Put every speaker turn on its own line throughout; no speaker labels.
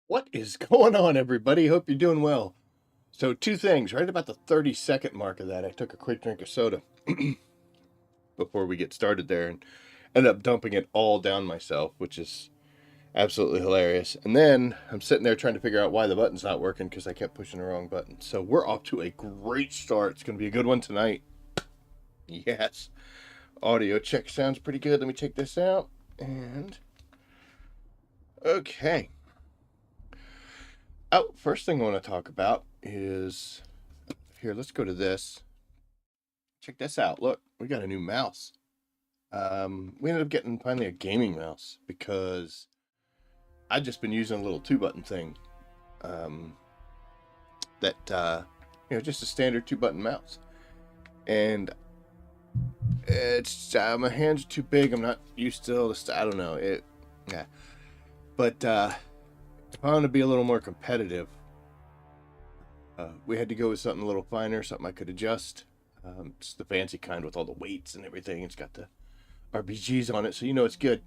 What is going on, everybody? Hope you're doing well. So, two things. Right about the 30-second mark of that, I took a quick drink of soda before we get started there and ended up dumping it all down myself, which is absolutely hilarious. And then I'm sitting there trying to figure out why the button's not working because I kept pushing the wrong button. So, we're off to a great start. It's going to be a good one tonight. Yes. Audio check sounds pretty good. Let me take this out. And. Okay. Oh, first thing I want to talk about is here. Let's go to this. Check this out. Look, we got a new mouse. We ended up getting finally a gaming mouse because I've just been using a little 2-button thing. Just a standard 2-button mouse, and it's my hands are too big. I'm not used to all this. I don't know it. Yeah, but if I want to be a little more competitive, we had to go with something a little finer, something I could adjust. It's the fancy kind with all the weights and everything. It's got the RBGs on it, so you know it's good.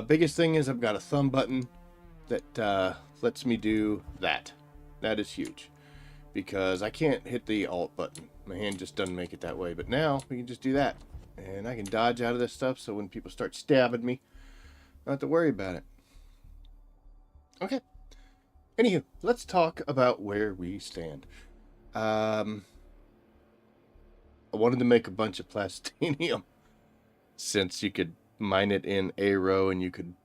Biggest thing is I've got a thumb button that lets me do that. That is huge because I can't hit the alt button. My hand just doesn't make it that way. But now we can just do that, and I can dodge out of this stuff. So when people start stabbing me, I don't have to worry about it. Okay. Anywho, let's talk about where we stand. I wanted to make a bunch of Plastanium since you could mine it in A row and you could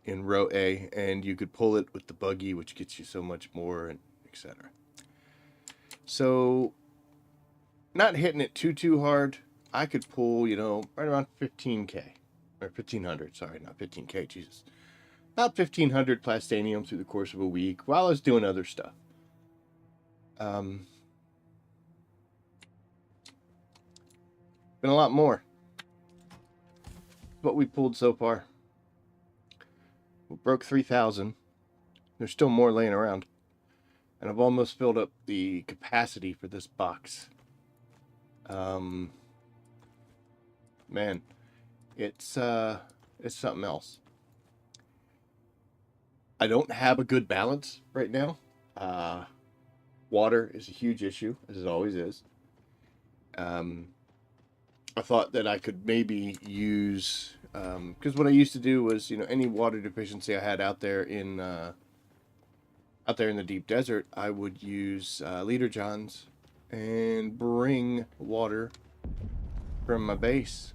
in row A, and you could pull it with the Buggy, which gets you so much more, and etc. So, not hitting it too hard, I could pull, right around 15k or 1500. Sorry, not 15k. Jesus, about 1500 Plastanium through the course of a week while I was doing other stuff. Been a lot more. What we pulled so far. We broke 3,000. There's still more laying around. And I've almost filled up the capacity for this box. Man, it's something else. I don't have a good balance right now. Water is a huge issue, as it always is. I thought that I could maybe use, because what I used to do was, any water deficiency I had out there in the deep desert, I would use leader johns and bring water from my base.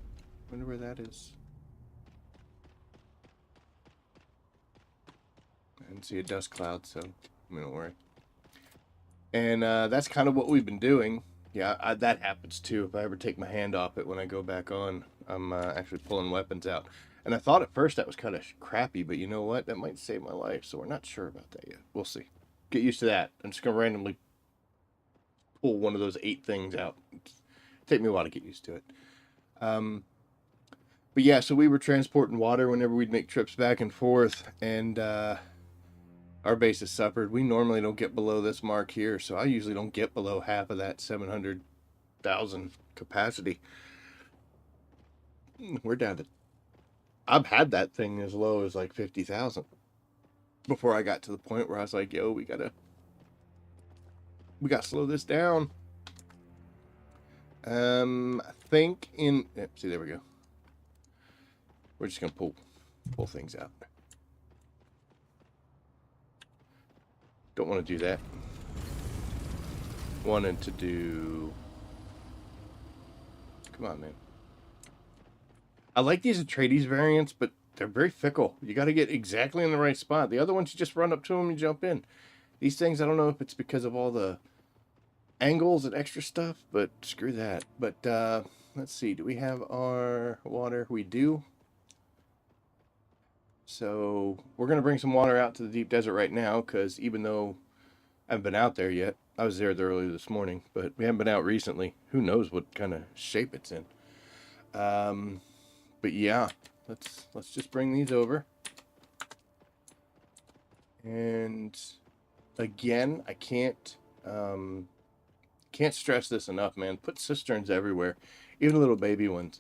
Wonder where that is. I didn't see a dust cloud, so don't worry. And that's kind of what we've been doing. Yeah, that happens too. If I ever take my hand off it when I go back on, I'm actually pulling weapons out. And I thought at first that was kind of crappy, but you know what? That might save my life, so we're not sure about that yet. We'll see. Get used to that. I'm just going to randomly pull one of those 8 things out. Take me a while to get used to it. But yeah, so we were transporting water whenever we'd make trips back and forth, and our base has suffered. We normally don't get below this mark here, so I usually don't get below half of that 700,000 capacity. We're down to... I've had that thing as low as like 50,000 before I got to the point where I was like, yo, we gotta slow this down. I think see, there we go. We're just gonna pull things out. Don't want to do that. Wanted to do... Come on, man. I like these Atreides variants, but they're very fickle. You got to get exactly in the right spot. The other ones, you just run up to them and jump in. These things, I don't know if it's because of all the angles and extra stuff, but screw that. But let's see. Do we have our water? We do. So we're going to bring some water out to the deep desert right now, because even though I haven't been out there yet, I was there earlier this morning, but we haven't been out recently. Who knows what kind of shape it's in. But yeah, let's just bring these over. And again, I can't stress this enough, man. Put cisterns everywhere, even little baby ones,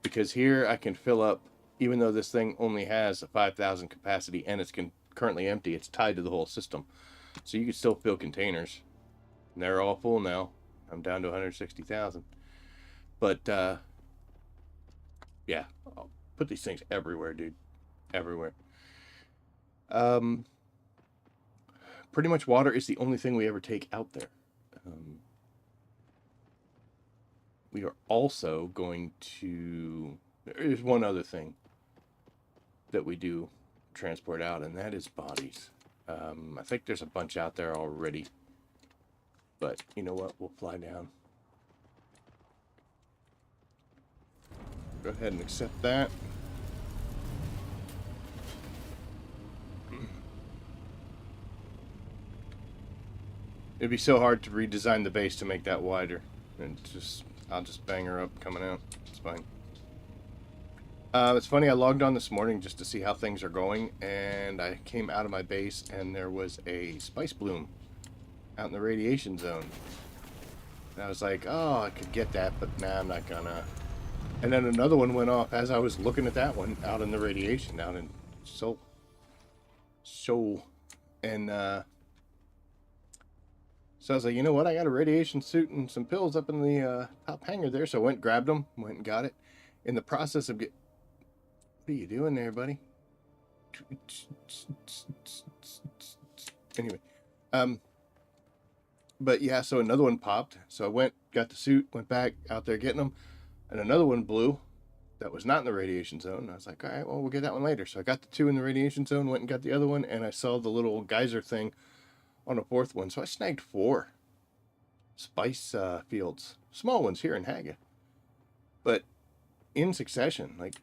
because here I can fill up, even though this thing only has a 5,000 capacity and it's currently empty. It's tied to the whole system. So you can still fill containers. And they're all full now. I'm down to 160,000. But, yeah. I'll put these things everywhere, dude. Everywhere. Pretty much water is the only thing we ever take out there. We are also going to... There's one other thing that we do transport out, and that is bodies. I think there's a bunch out there already. But you know what? We'll fly down. Go ahead and accept that. It'd be so hard to redesign the base to make that wider. And I'll just bang her up coming out. It's fine. It's funny, I logged on this morning just to see how things are going, and I came out of my base and there was a spice bloom out in the radiation zone. And I was like, oh, I could get that, but nah, I'm not gonna. And then another one went off as I was looking at that one out in the radiation, out in Shoel. And so I was like, you know what, I got a radiation suit and some pills up in the top hanger there, so I went and grabbed them, went and got it. In the process of what are you doing there, buddy? Anyway, but yeah, so another one popped. So I went, got the suit, went back out there getting them, and another one blew that was not in the radiation zone. I was like, all right, well, we'll get that one later. So I got the two in the radiation zone, went and got the other one, and I saw the little geyser thing on a fourth one. So I snagged 4 spice fields, small ones here in Haga, but in succession. Like,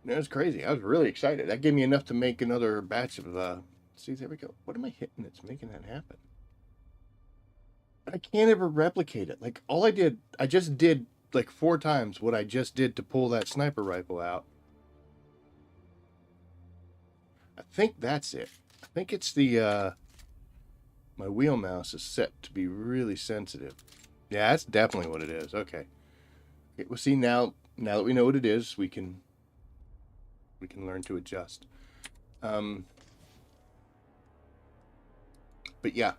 it was crazy. I was really excited. That gave me enough to make another batch of see, there we go. What am I hitting that's making that happen? I can't ever replicate it. Like, I just did like 4 times what I just did to pull that sniper rifle out. I think that's it. I think it's the my wheel mouse is set to be really sensitive. Yeah, that's definitely what it is. Okay. Well, see, now that we know what it is, we can learn to adjust. But yeah,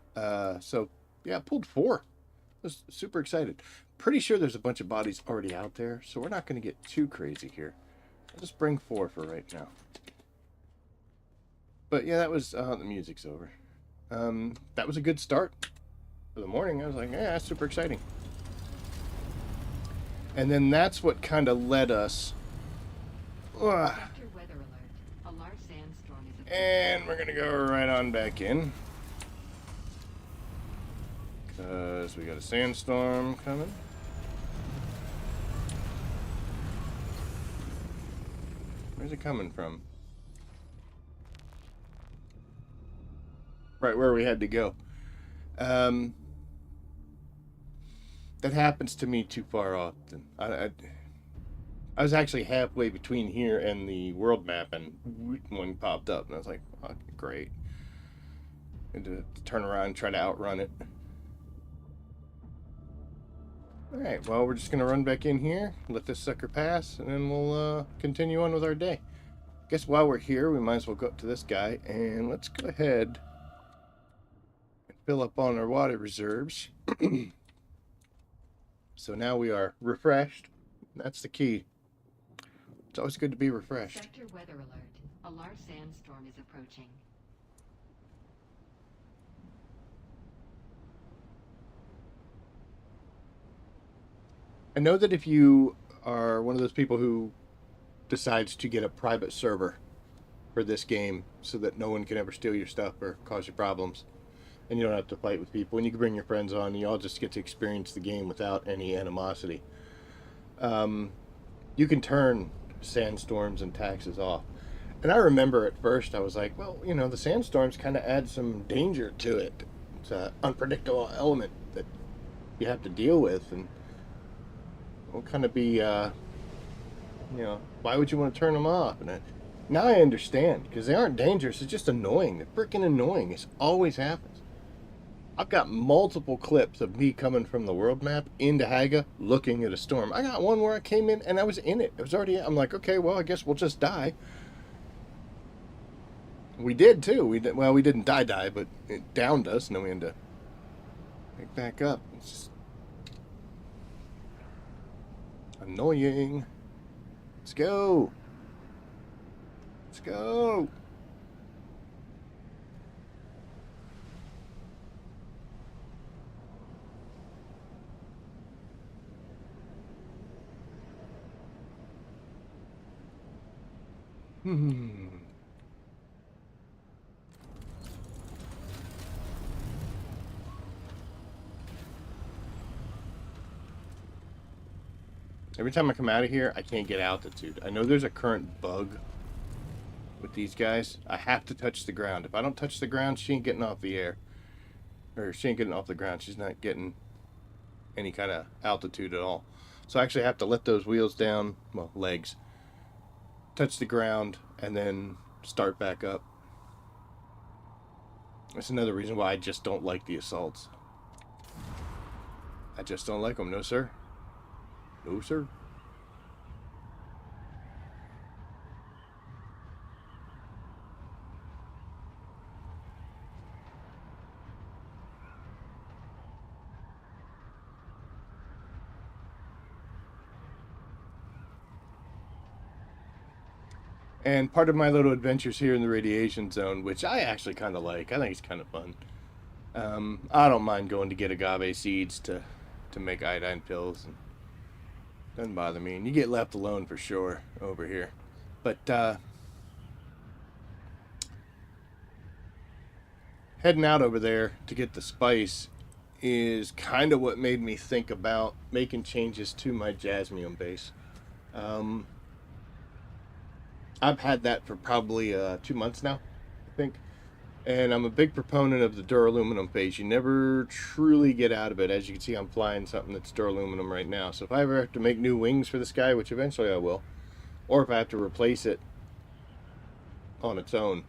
so yeah, I pulled 4. I was super excited. Pretty sure there's a bunch of bodies already out there, so we're not going to get too crazy here. I'll just bring 4 for right now. But yeah, that was the music's over. That was a good start for the morning. I was like, yeah, that's super exciting. And then that's what kind of led us. And we're going to go right on back in. Because we got a sandstorm coming. Where's it coming from? Right where we had to go. That happens to me too far often. I was actually halfway between here and the world map, and one popped up, and I was like, oh, great. And to turn around and try to outrun it. Alright, well, we're just going to run back in here, let this sucker pass, and then we'll continue on with our day. Guess while we're here, we might as well go up to this guy, and let's go ahead and fill up on our water reserves. So now we are refreshed. That's the key. It's always good to be refreshed.
Sector weather alert. A large sandstorm is approaching.
I know that if you are one of those people who decides to get a private server for this game so that no one can ever steal your stuff or cause you problems, and you don't have to fight with people, and you can bring your friends on, and you all just get to experience the game without any animosity, you can turn sandstorms and taxes off. And I remember at first I was like, well, you know, the sandstorms kind of add some danger to it. It's an unpredictable element that you have to deal with, and will kind of be, you know, why would you want to turn them off? And now I understand, because they aren't dangerous, it's just annoying. They're freaking annoying. It always happens. I've got multiple clips of me coming from the world map into Haga looking at a storm. I got one where I came in and I was in it. It was already, I'm like, okay, well, I guess we'll just die. We did too. Well, we didn't die, but it downed us, and then we had to pick back up. It's just annoying. Let's go. Let's go. Hmm. Every time I come out of here, I can't get altitude. I know there's a current bug with these guys. I have to touch the ground. If I don't touch the ground, she ain't getting off the air. Or she ain't getting off the ground. She's not getting any kind of altitude at all. So I actually have to let those wheels down, well, legs, touch the ground, and then start back up. That's another reason why I just don't like the assaults. I just don't like them. No, sir. No, sir. And part of my little adventures here in the radiation zone, which I actually kind of like. I think it's kind of fun. I don't mind going to get agave seeds to make iodine pills, and doesn't bother me. And you get left alone for sure over here. But heading out over there to get the spice is kind of what made me think about making changes to my Jasmium base. I've had that for probably 2 months now, I think. And I'm a big proponent of the Duralumium phase. You never truly get out of it. As you can see, I'm flying something that's Duralumium right now. So if I ever have to make new wings for this guy, which eventually I will, or if I have to replace it on its own,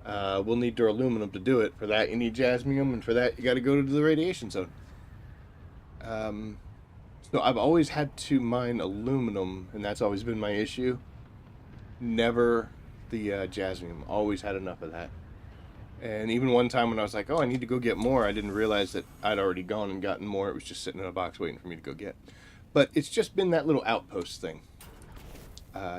we'll need Duralumium to do it. For that, you need Jasmium, and for that, you got to go to the radiation zone. So I've always had to mine aluminum, and that's always been my issue. Never the Jasmium. Always had enough of that. And even one time when I was like, oh, I need to go get more, I didn't realize that I'd already gone and gotten more. It was just sitting in a box waiting for me to go get. But it's just been that little outpost thing.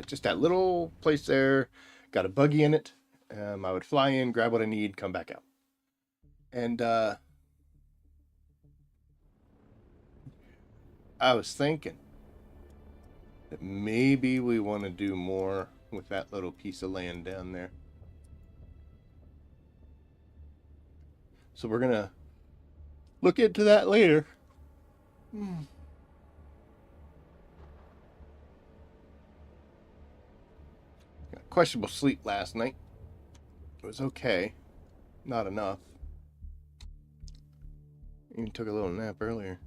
Just that little place there. Got a buggy in it. I would fly in, grab what I need, come back out. And I was thinking that maybe we want to do more with that little piece of land down there. So we're going to look into that later. Got questionable sleep last night. It was okay. Not enough. Even took a little nap earlier.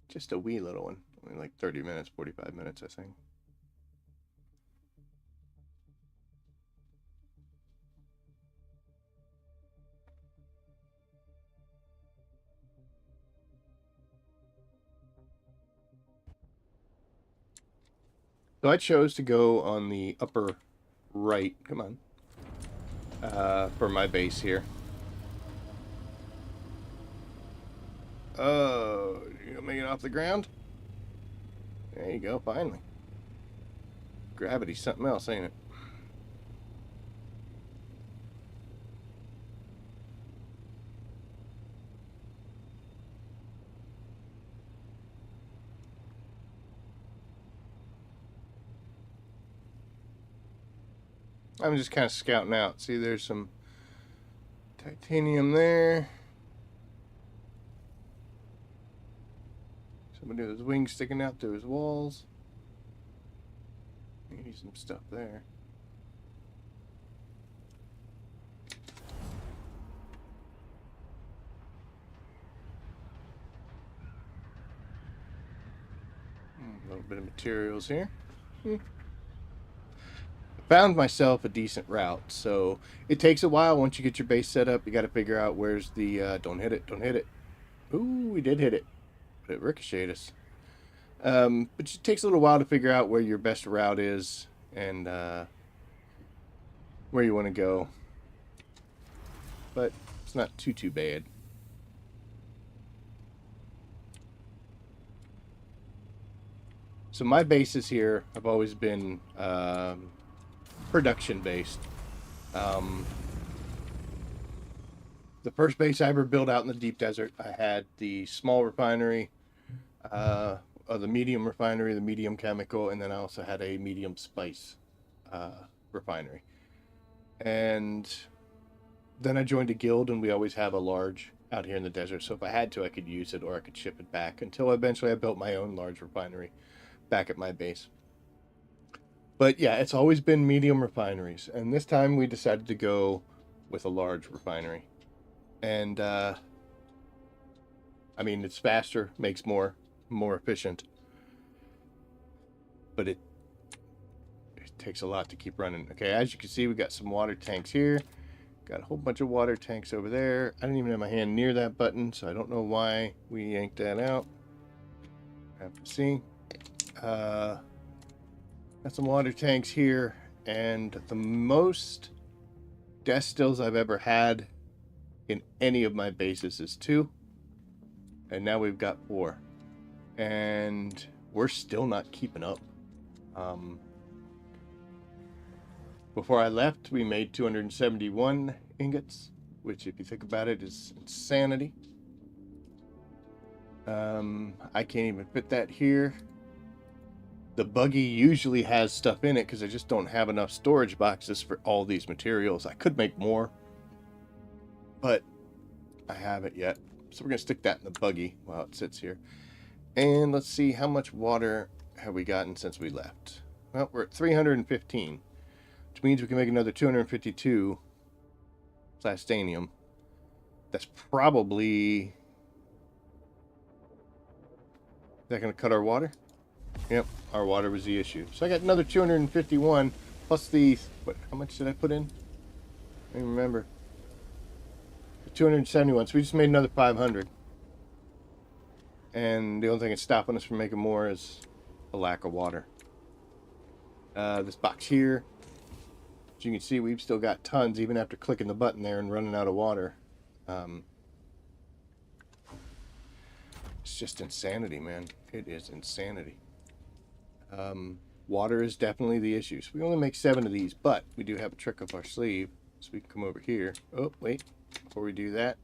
Just a wee little one. Only like 30 minutes, 45 minutes, I think. So I chose to go on the upper right. Come on. For my base here. Oh, you gonna make it off the ground? There you go, finally. Gravity's something else, ain't it? I'm just kind of scouting out. See, there's some titanium there. Somebody with his wings sticking out through his walls. Maybe some stuff there. A little bit of materials here. Found myself a decent route, so it takes a while. Once you get your base set up, you got to figure out where's the don't hit it. Ooh, we did hit it, but it ricocheted us. But it takes a little while to figure out where your best route is, and where you want to go. But it's not too bad. So my bases here have always been production based. The first base I ever built out in the deep desert, I had the small refinery, the medium refinery, the medium chemical, and then I also had a medium spice refinery. And then I joined a guild, and we always have a large out here in the desert. So if I had to, I could use it or I could ship it back until eventually I built my own large refinery back at my base. But yeah, it's always been medium refineries. And this time we decided to go with a large refinery. And, I mean, it's faster, makes more efficient. But it takes a lot to keep running. Okay, as you can see, we got some water tanks here. Got a whole bunch of water tanks over there. I didn't even have my hand near that button, so I don't know why we yanked that out. Have to see. Got some water tanks here, and the most death stills I've ever had in any of my bases is 2, and now we've got 4, and we're still not keeping up. Before I left, we made 271 ingots, which, if you think about it, is insanity. I can't even fit that here. The Buggy usually has stuff in it because I just don't have enough storage boxes for all these materials. I could make more, but I haven't yet. So we're going to stick that in the Buggy while it sits here. And let's see, how much water have we gotten since we left? Well, we're at 315, which means we can make another 252 Plastanium. That's probably... Is that going to cut our water? Yep, our water was the issue. So I got another 251 plus the... What? How much did I put in? I don't even remember. 271. So we just made another 500. And the only thing that's stopping us from making more is a lack of water. This box here, as you can see, we've still got tons even after clicking the button there and running out of water. It's just insanity, man. It is insanity. Water is definitely the issue. So we only make 7 of these, but we do have a trick up our sleeve. So we can come over here. Oh, wait. Before we do that,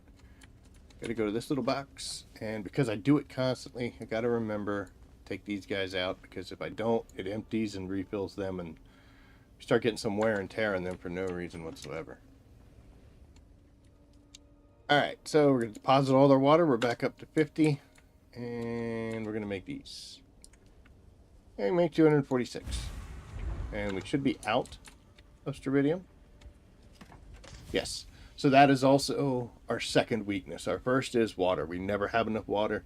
got to go to this little box. And because I do it constantly, I got to remember, take these guys out. Because if I don't, it empties and refills them. And you start getting some wear and tear on them for no reason whatsoever. Alright, so we're going to deposit all our water. We're back up to 50. And we're going to make these. And make 246. And we should be out of Sturidium. Yes. So that is also our second weakness. Our first is water. We never have enough water.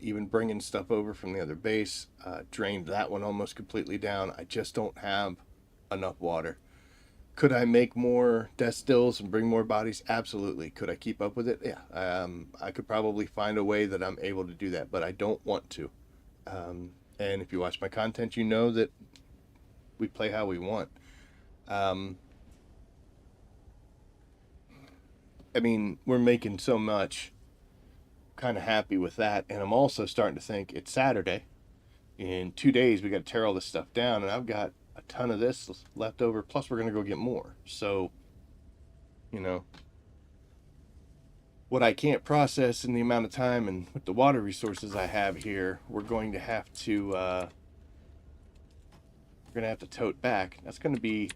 Even bringing stuff over from the other base. Drained that one almost completely down. I just don't have enough water. Could I make more death stills and bring more bodies? Absolutely. Could I keep up with it? Yeah. I could probably find a way that I'm able to do that, but I don't want to. And if you watch my content, you know that we play how we want. I mean, we're making so much. Kind of happy with that. And I'm also starting to think it's Saturday. In 2 days, we got to tear all this stuff down. And I've got a ton of this left over. Plus, we're going to go get more. So, you know, what I can't process in the amount of time and with the water resources I have here, we're going to have to tote back. That's going to be...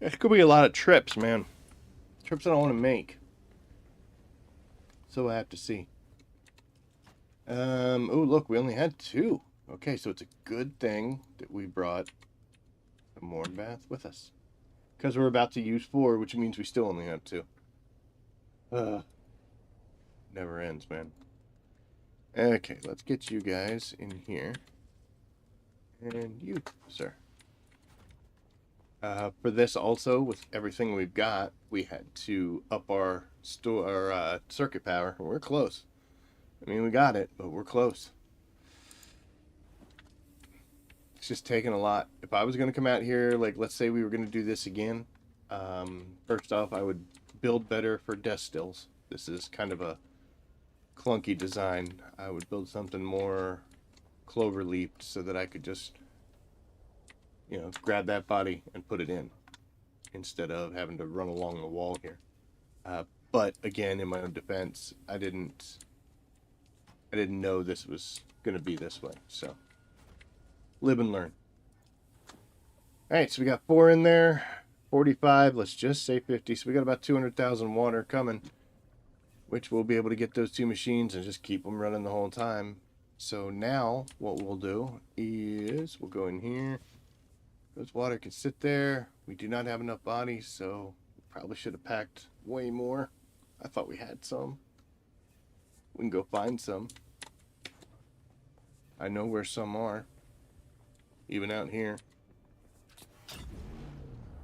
It could be a lot of trips, man. Trips I don't want to make. So I have to see. Oh, look, we only had 2. Okay, so it's a good thing that we brought the Morn Bath with us. Because we're about to use 4, which means we still only have 2. Never ends, man. Okay, let's get you guys in here. And you, sir. For this also, with everything we've got, we had to up our circuit power. We're close. I mean, we got it, but we're close. It's just taking a lot. If I was going to come out here, like, let's say we were going to do this again, first off, I would build better for death stills. This is kind of a clunky design. I would build something more clover-leafed so that I could just, you know, grab that body and put it in instead of having to run along the wall here. But again, in my own defense, I didn't know this was going to be this way. So live and learn. All right, so we got 4 in there, 45. Let's just say 50. So we got about 200,000 water coming, which we'll be able to get those 2 machines and just keep them running the whole time. So now what we'll do is we'll go in here. Those water can sit there. We do not have enough bodies, so we probably should have packed way more. I thought we had some. We can go find some. I know where some are. Even out here.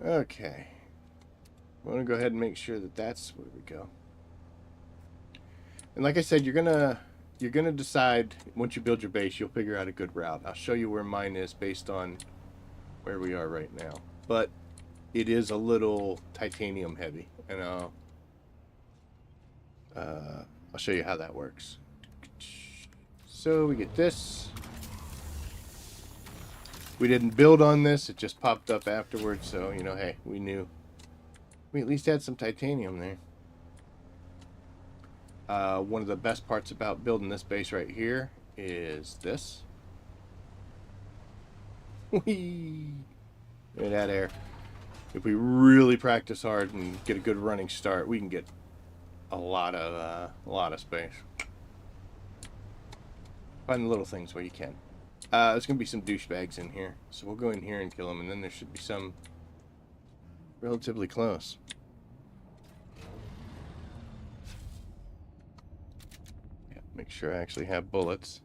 Okay. I want to go ahead and make sure that that's where we go. And like I said, you're gonna decide once you build your base, you'll figure out a good route. I'll show you where mine is based on where we are right now. But it is a little titanium heavy, and I'll show you how that works. So we get this. We didn't build on this, it just popped up afterwards, so you know, hey, we knew. We at least had some titanium there. One of the best parts about building this base right here is this. Whee! Look at that air. If we really practice hard and get a good running start, we can get a lot of space. Find the little things where you can. There's gonna be some douchebags in here, so we'll go in here and kill them, and then there should be some relatively close. Yeah, make sure I actually have bullets.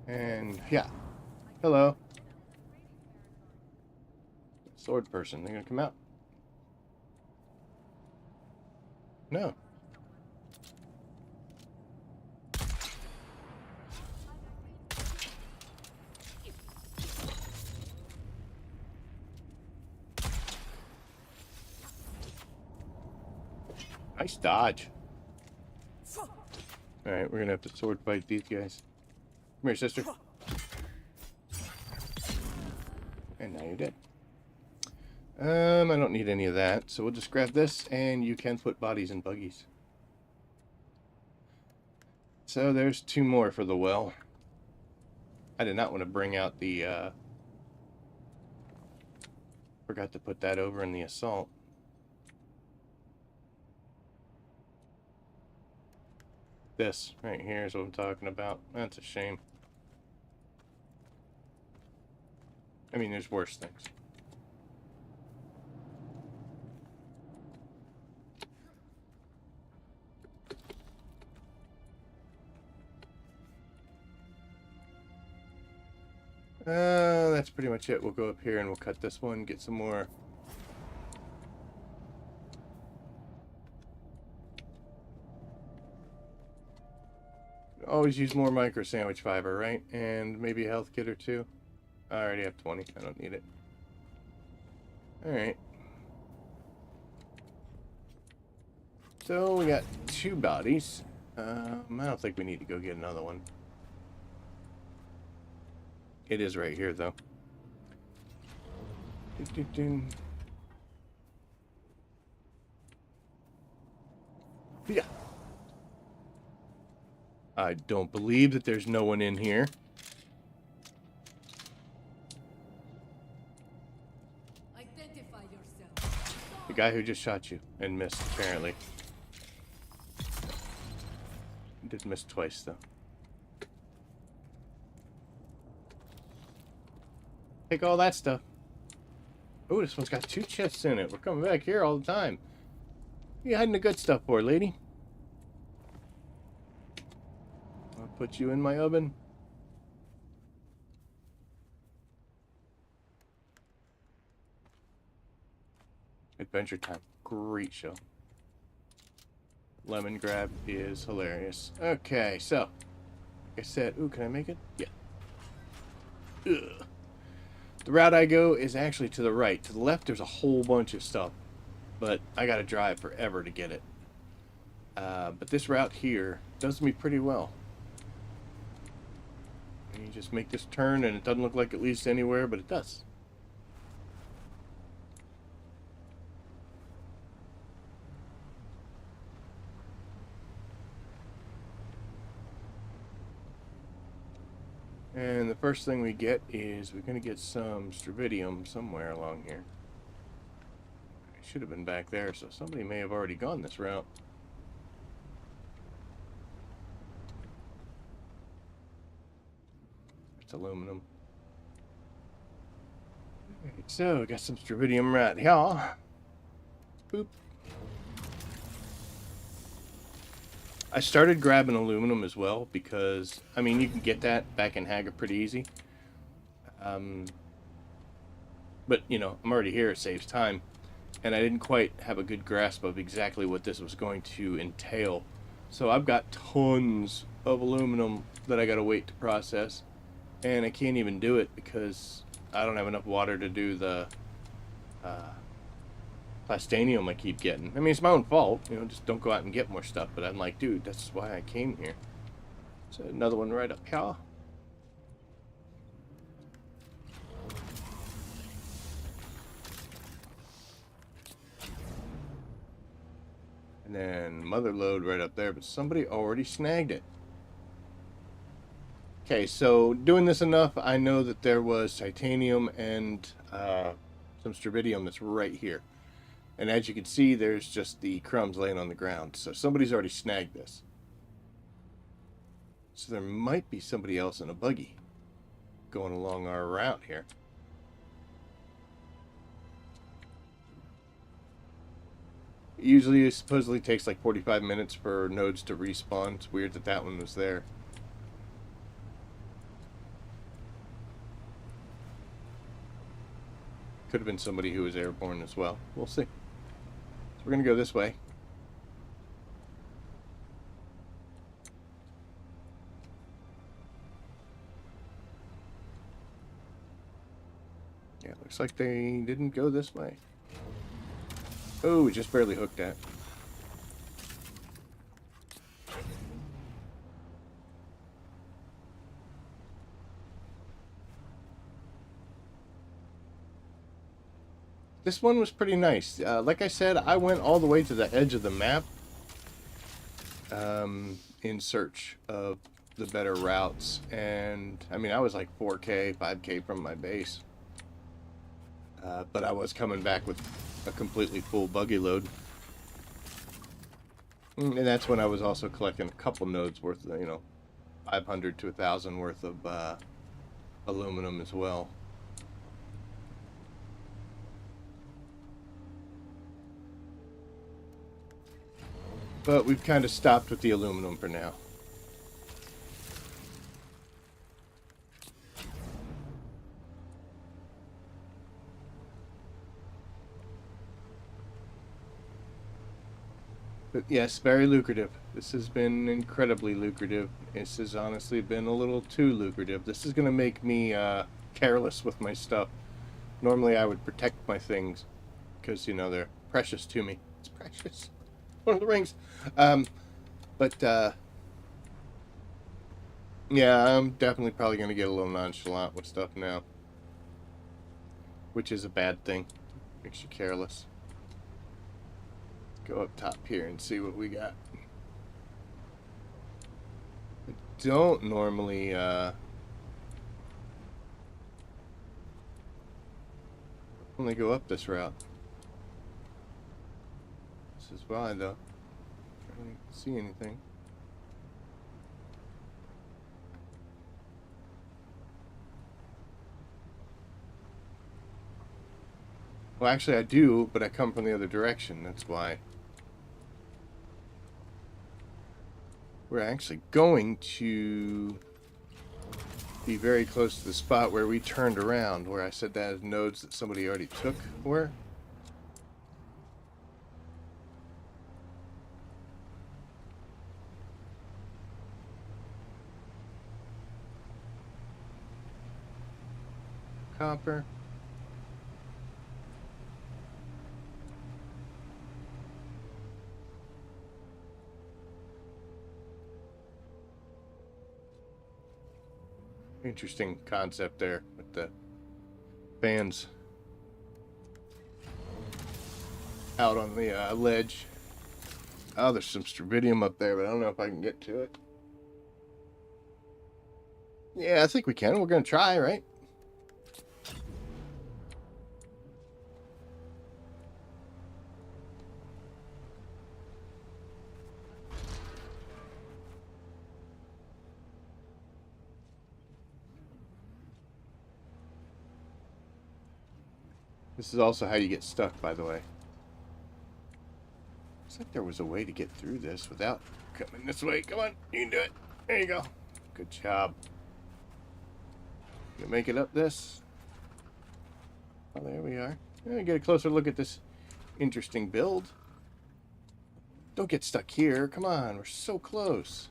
And yeah, hello. Sword person, they're gonna come out. No. Nice dodge. Alright, we're gonna have to sword fight these guys. Come here, sister. And now you're dead. I don't need any of that, so we'll just grab this, and you can put bodies in buggies. So there's 2 more for the well. I did not want to bring out the, forgot to put that over in the assault. This right here is what I'm talking about. That's a shame. I mean, there's worse things. That's pretty much it. We'll go up here and we'll cut this one, get some more. Always use more micro sandwich fiber, right? And maybe a health kit or 2. I already have 20. I don't need it. Alright. So we got 2 bodies. I don't think we need to go get another one. It is right here, though. Yeah. I don't believe that there's no one in here.
Identify yourself.
The guy who just shot you and missed, apparently. He did miss twice, though. Take all that stuff. Oh, this one's got 2 chests in it. We're coming back here all the time. What are you hiding the good stuff for, lady? I'll put you in my oven. Adventure Time. Great show. Lemon grab is hilarious. Okay, so. Like I said, ooh, can I make it? Yeah. Ugh. The route I go is actually to the right. To the left, there's a whole bunch of stuff, but I gotta drive forever to get it. But this route here does me pretty well. And you just make this turn, and it doesn't look like it leads to anywhere, but it does. And the first thing we get is we're going to get some stravidium somewhere along here. It should have been back there, so somebody may have already gone this route. It's aluminum. Alright, so we got some stravidium right here. Boop. I started grabbing aluminum as well because, I mean, you can get that back in Haga pretty easy. But, you know, I'm already here, it saves time. And I didn't quite have a good grasp of exactly what this was going to entail. So I've got tons of aluminum that I gotta wait to process. And I can't even do it because I don't have enough water to do the Plastanium I keep getting. I mean, it's my own fault, you know, just don't go out and get more stuff. But I'm like, dude, that's why I came here. So another one right up here. And then mother lode right up there, but somebody already snagged it. Okay, so doing this enough, I know that there was titanium and some stravidium that's right here. And as you can see, there's just the crumbs laying on the ground. So somebody's already snagged this. So there might be somebody else in a buggy going along our route here. Usually, it supposedly takes like 45 minutes for nodes to respawn. It's weird that that one was there. Could have been somebody who was airborne as well. We'll see. So we're going to go this way. Yeah, looks like they didn't go this way. Oh, we just barely hooked that. This one was pretty nice. Like I said, I went all the way to the edge of the map in search of the better routes. And, I mean, I was like 4K, 5K from my base. But I was coming back with a completely full buggy load. And that's when I was also collecting a couple nodes worth of, you know, 500 to 1,000 worth of aluminum as well. But we've kind of stopped with the aluminum for now. But yes, very lucrative. This has been incredibly lucrative. This has honestly been a little too lucrative. This is going to make me careless with my stuff. Normally I would protect my things because, you know, they're precious to me. It's precious. One of the rings. Yeah, I'm definitely probably going to get a little nonchalant with stuff now. Which is a bad thing. Makes you careless. Go up top here and see what we got. I don't normally only go up this route. This is why though. I don't see anything. Well, actually I do, but I come from the other direction. That's why. We're actually going to be very close to the spot where we turned around, where I said that nodes that somebody already took were. Copper. Interesting concept there with the fans out on the ledge. Oh, there's some strontium up there, but I don't know if I can get to it. Yeah, I think we can. We're going to try, right? This is also how you get stuck, by the way. Looks like there was a way to get through this without coming this way. Come on, you can do it. There you go. Good job. You make it up this. Oh, there we are. Get a closer look at this interesting build. Don't get stuck here. Come on, we're so close.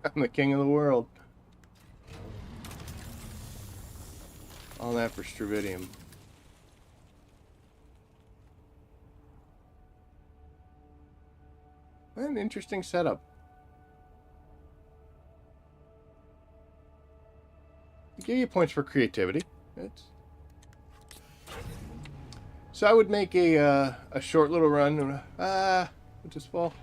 I'm the king of the world. All that for strontium. An interesting setup. Give you points for creativity. So I would make a short little run. We'll just fall.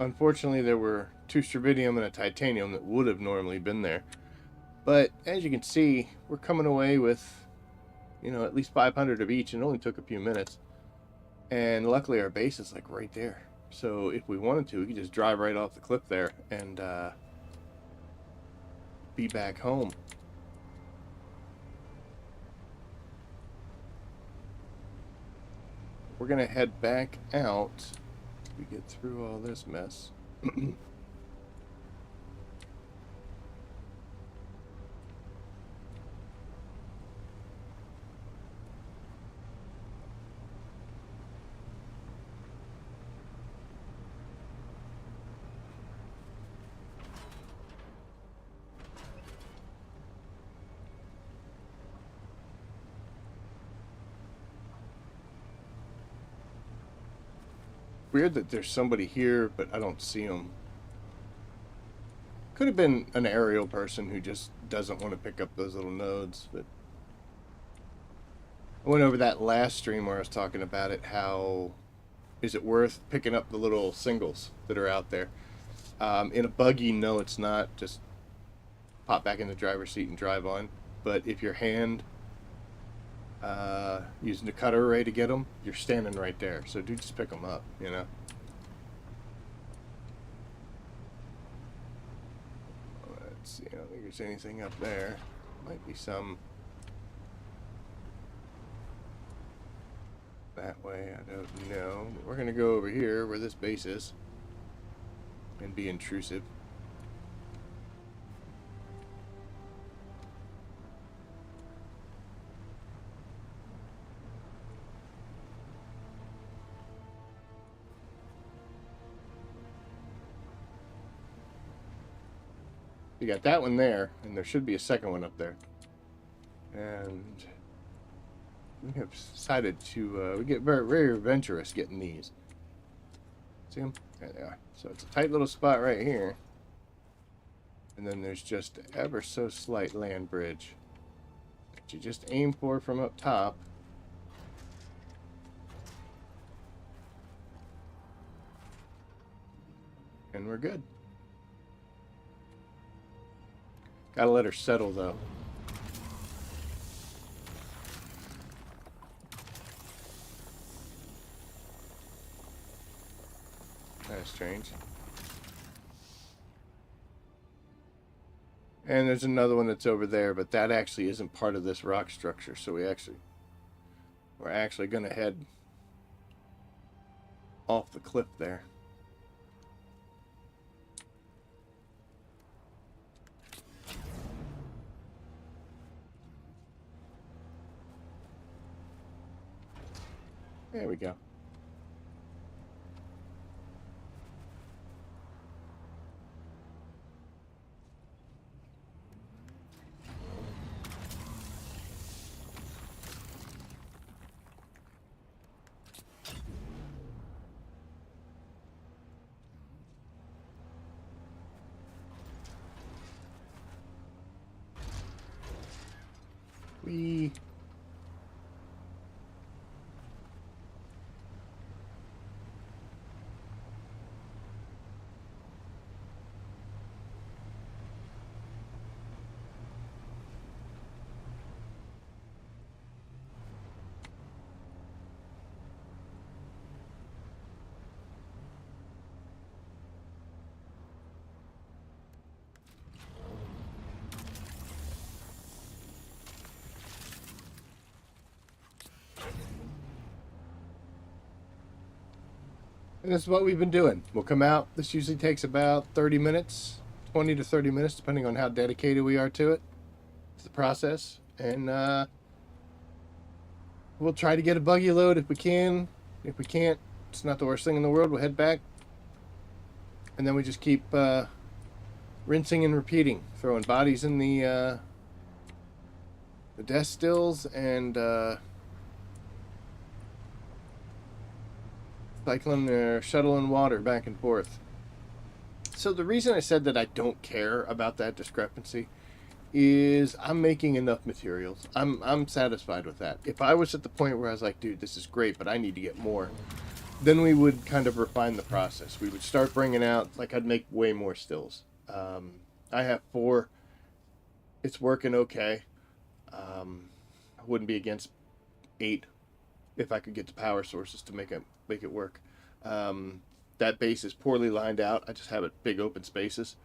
Unfortunately, there were 2 strontium and a titanium that would have normally been there. But as you can see, we're coming away with, you know, at least 500 of each, and it only took a few minutes. And luckily, our base is like right there. So if we wanted to, we could just drive right off the cliff there and be back home. We're gonna head back out. We get through all this mess. Weird that there's somebody here, but I don't see them. Could have been an aerial person who just doesn't want to pick up those little nodes, but I went over that last stream where I was talking about it, how is it worth picking up the little singles that are out there. In a buggy, no, it's not. Just pop back in the driver's seat and drive on. But if your hand using the cutter array to get them, you're standing right there. So do just pick them up, you know. Let's see, I don't think there's anything up there. Might be some that way, I don't know. But we're gonna go over here where this base is and be intrusive. You got that one there, and there should be a second one up there. And we have decided to, we get very, very adventurous getting these. See them? There they are. So it's a tight little spot right here. And then there's just ever so slight land bridge that you just aim for from up top. And we're good. Gotta let her settle, though. That's strange. And there's another one that's over there, but that actually isn't part of this rock structure, so we're actually gonna head off the cliff there. There we go. We And this is what we've been doing. We'll come out. This usually takes about 30 minutes, 20 to 30 minutes, depending on how dedicated we are to it, to the process. And we'll try to get a buggy load if we can. If we can't, it's not the worst thing in the world. We'll head back. And then we just keep rinsing and repeating, throwing bodies in the death stills and cycling or shuttling water back and forth. So the reason I said that I don't care about that discrepancy is I'm making enough materials. I'm satisfied with that. If I was at the point where I was like, dude, this is great, but I need to get more, then we would kind of refine the process. We would start bringing out, like, I'd make way more stills. I have 4. It's working okay. I wouldn't be against 8 if I could get the power sources to make it work. That base is poorly lined out. I just have it big open spaces.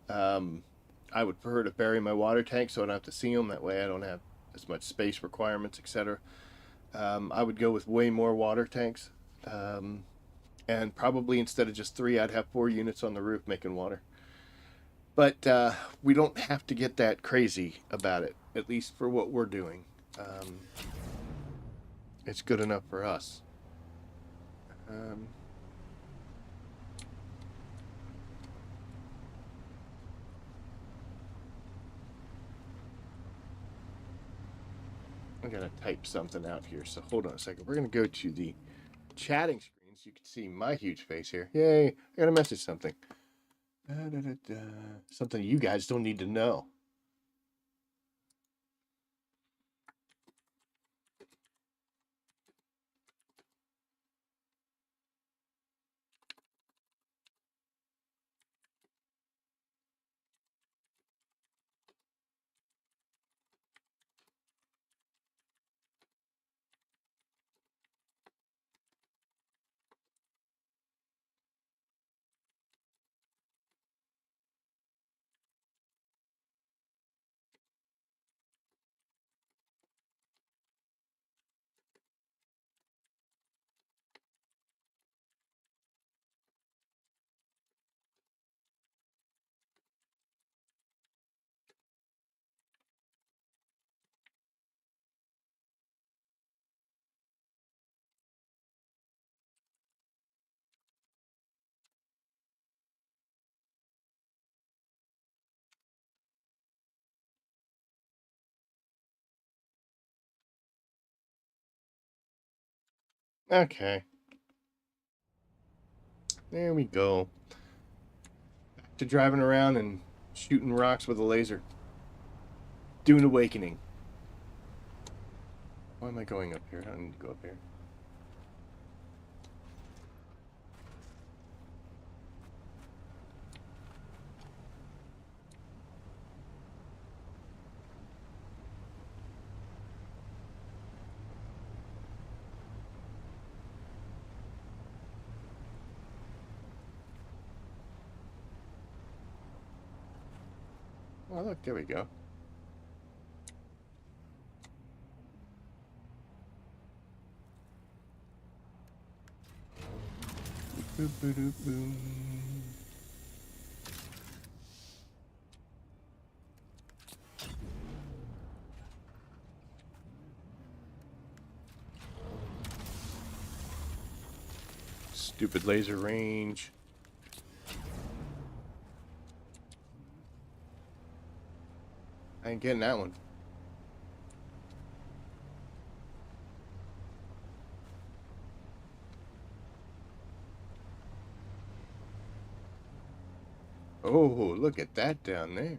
I would prefer to bury my water tank so I don't have to see them. That way I don't have as much space requirements, etc. I would go with way more water tanks. And probably instead of just 3, I'd have 4 units on the roof making water. But we don't have to get that crazy about it, at least for what we're doing. It's good enough for us. I gotta type something out here, so hold on a second. We're gonna go to the chatting screen so you can see my huge face here. Yay! I gotta message something. Something you guys don't need to know. Okay. There we go. Back to driving around and shooting rocks with a laser. Dune Awakening. Why am I going up here? I don't need to go up here. Oh, look, there we go. Boop, boop, boop, boom. Stupid laser range. I ain't getting that one. Oh, look at that down there.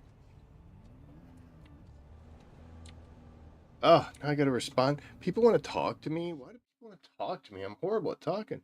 Oh, now I gotta respond. People want to talk to me? Why do people want to talk to me? I'm horrible at talking.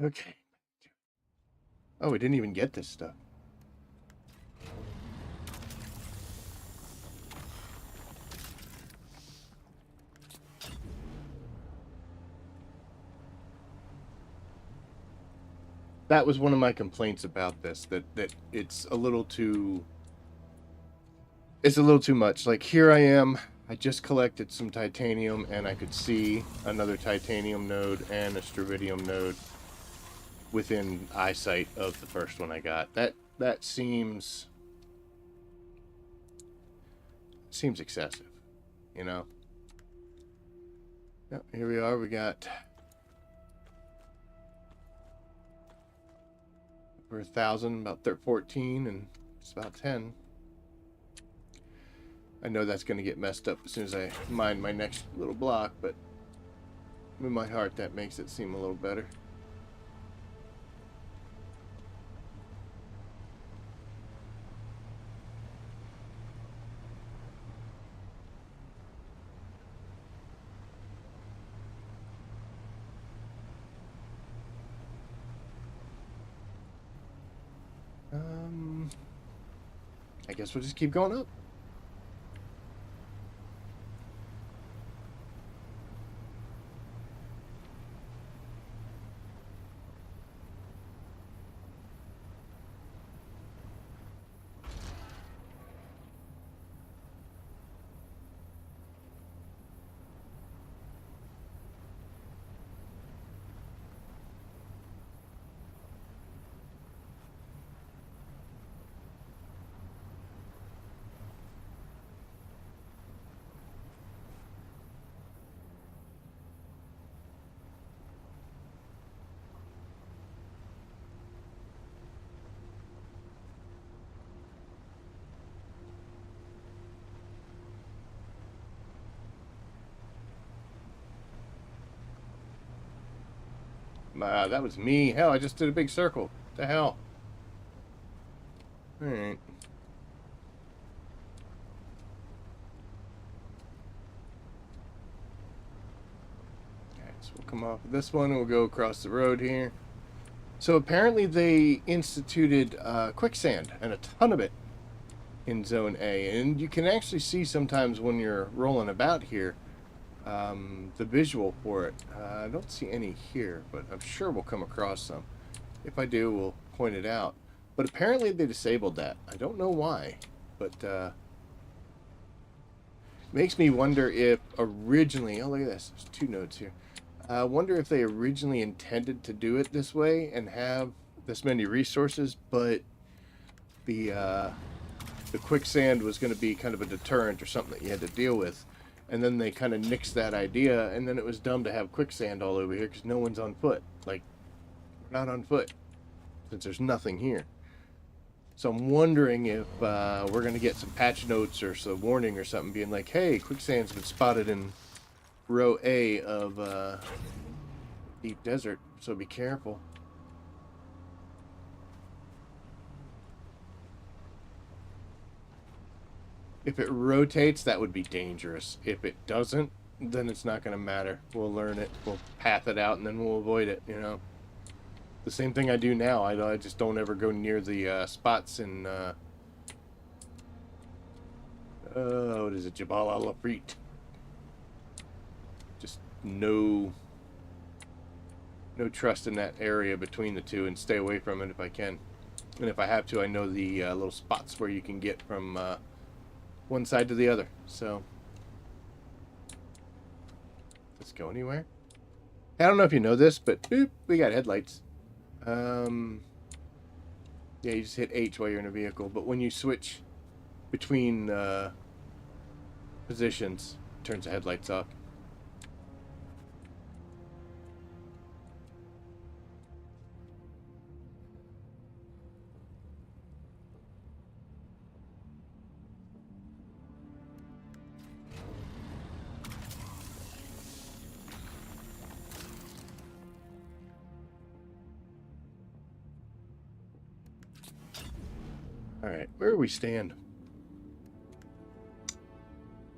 Okay. Oh, we didn't even get this stuff. That was one of my complaints about this, that it's a little too much. Like, here I am, I just collected some titanium and I could see another titanium node and a strontium node within eyesight of the first one I got. That seems excessive, you know. Yep, here we are. We got over 1,000, about 14, and it's about 10. I know that's going to get messed up as soon as I mine my next little block, but in my heart that makes it seem a little better. I guess we'll just keep going up. That was me. Hell, I just did a big circle. What the hell? Alright. Alright, so we'll come off of this one and we'll go across the road here. So apparently they instituted quicksand, and a ton of it, in Zone A. And you can actually see sometimes when you're rolling about here, the visual for it. I don't see any here, but I'm sure we'll come across some. If I do, we'll point it out. But apparently they disabled that. I don't know why, but makes me wonder if originally... Oh, look at this. There's 2 nodes here. I wonder if they originally intended to do it this way and have this many resources, but the quicksand was going to be kind of a deterrent or something that you had to deal with. And then they kind of nixed that idea, and then it was dumb to have quicksand all over here because no one's on foot. Like, we're not on foot since there's nothing here. So I'm wondering if we're going to get some patch notes or some warning or something being like, hey, quicksand's been spotted in row A of deep desert, so be careful. If it rotates, that would be dangerous. If it doesn't, then it's not going to matter. We'll learn it, we'll path it out, and then we'll avoid it, you know. The same thing I do now. I just don't ever go near the spots in, what is it, Jabal al-Afrit. Just no trust in that area between the two, and stay away from it if I can. And if I have to, I know the little spots where you can get from one side to the other. So, let's go anywhere. I don't know if you know this, but boop, we got headlights. Yeah, you just hit H while you're in a vehicle, but when you switch between positions, it turns the headlights off. Alright, where do we stand?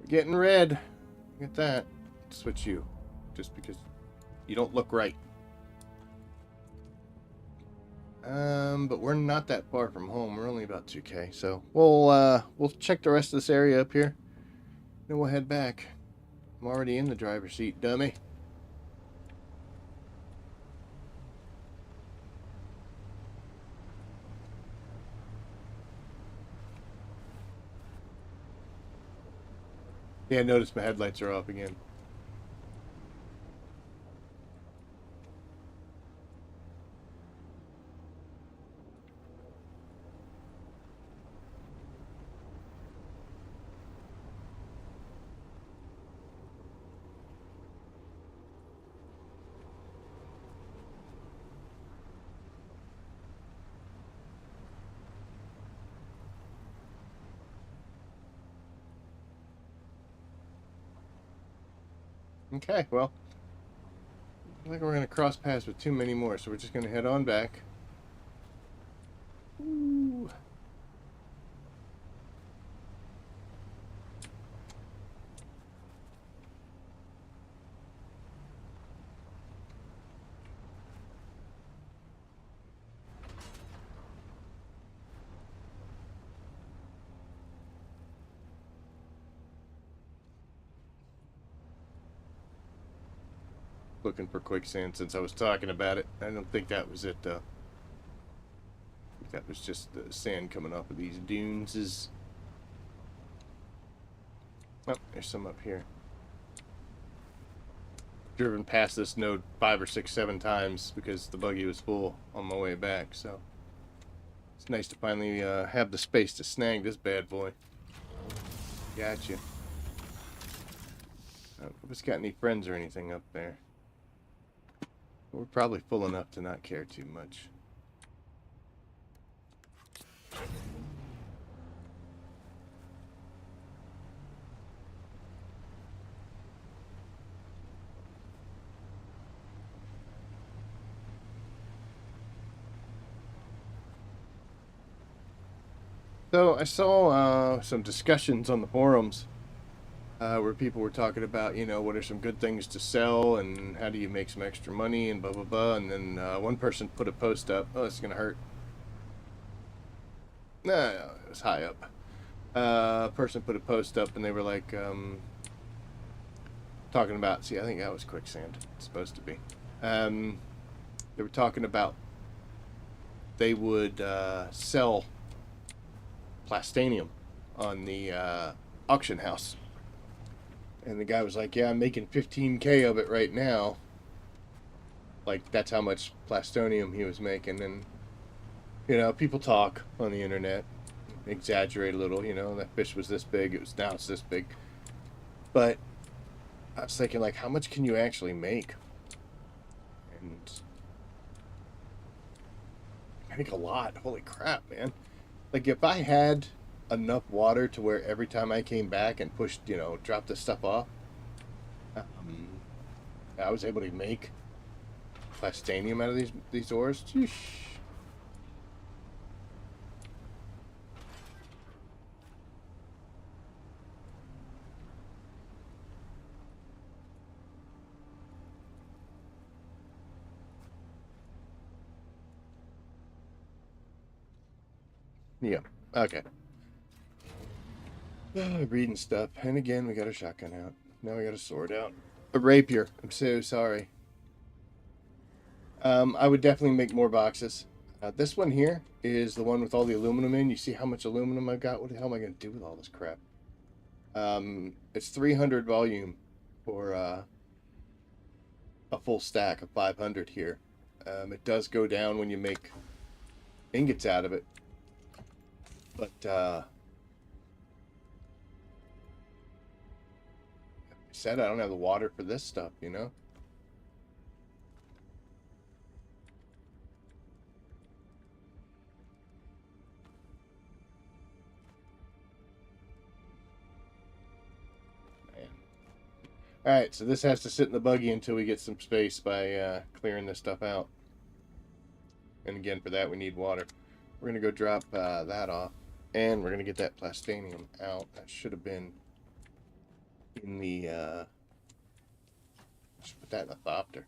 We're getting red. Look at that. Switch you. Just because you don't look right. But we're not that far from home. We're only about 2K. So we'll check the rest of this area up here. Then we'll head back. I'm already in the driver's seat, dummy. Yeah, notice my headlights are off again. Okay, well, I think we're going to cross paths with too many more, so we're just going to head on back. Ooh. Looking for quicksand since I was talking about it. I don't think that was it, though. I think that was just the sand coming off of these dunes. Oh, there's some up here. Driven past this node 5 or 6, 7 times because the buggy was full on my way back, so it's nice to finally have the space to snag this bad boy. Gotcha. I don't know if it's got any friends or anything up there. We're probably full enough to not care too much. So I saw some discussions on the forums where people were talking about, you know, what are some good things to sell and how do you make some extra money and blah, blah, blah. And then one person put a post up. Oh, this is going to hurt. No, it was high up. A person put a post up and they were like talking about, see, I think that was quicksand. It's supposed to be. They were talking about they would sell Plastanium on the auction house. And the guy was like, yeah, I'm making 15K of it right now. Like, that's how much Plastonium he was making. And, you know, people talk on the internet, exaggerate a little, you know, that fish was this big, now it's this big. But I was thinking, like, how much can you actually make? And I think a lot. Holy crap, man. Like, if I had enough water to where every time I came back and pushed, you know, dropped this stuff off, I was able to make Plastanium out of these ores. Sheesh. Yeah. Okay. Reading stuff. And again, we got a shotgun out. Now we got a sword out. A rapier. I'm so sorry. I would definitely make more boxes. This one here is the one with all the aluminum in. You see how much aluminum I've got? What the hell am I going to do with all this crap? It's 300 volume for a full stack of 500 here. It does go down when you make ingots out of it. But, I said I don't have the water for this stuff, you know? Alright, so this has to sit in the buggy until we get some space by clearing this stuff out. And again, for that we need water. We're going to go drop that off. And we're going to get that plastanium out. That should have been in the... should put that in the Thopter.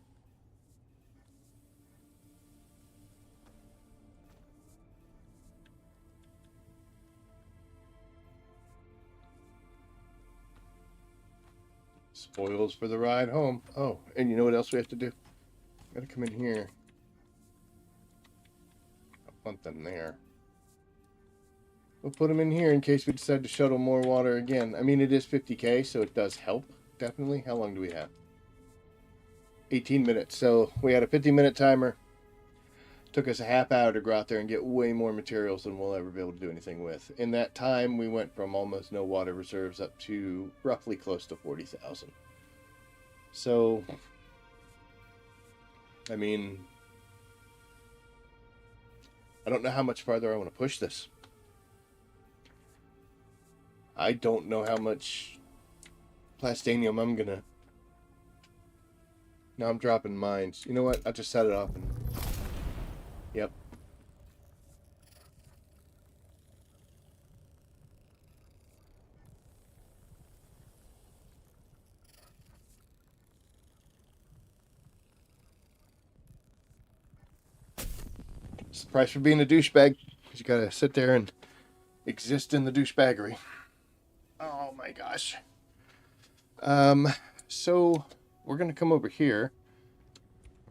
Spoils for the ride home. Oh, and you know what else we have to do? Gotta come in here. I'll put them there. We'll put them in here in case we decide to shuttle more water again. I mean, it is 50k, so it does help, definitely. How long do we have? 18 minutes. So we had a 50-minute timer. Took us a half hour to go out there and get way more materials than we'll ever be able to do anything with. In that time, we went from almost no water reserves up to roughly close to 40,000. So, I mean, I don't know how much farther I want to push this. I don't know how much plastanium I'm gonna... Now I'm dropping mines. You know what? I'll just set it off and... Yep. It's the price for being a douchebag. You gotta sit there and exist in the douchebaggery. Oh my gosh. So we're gonna come over here.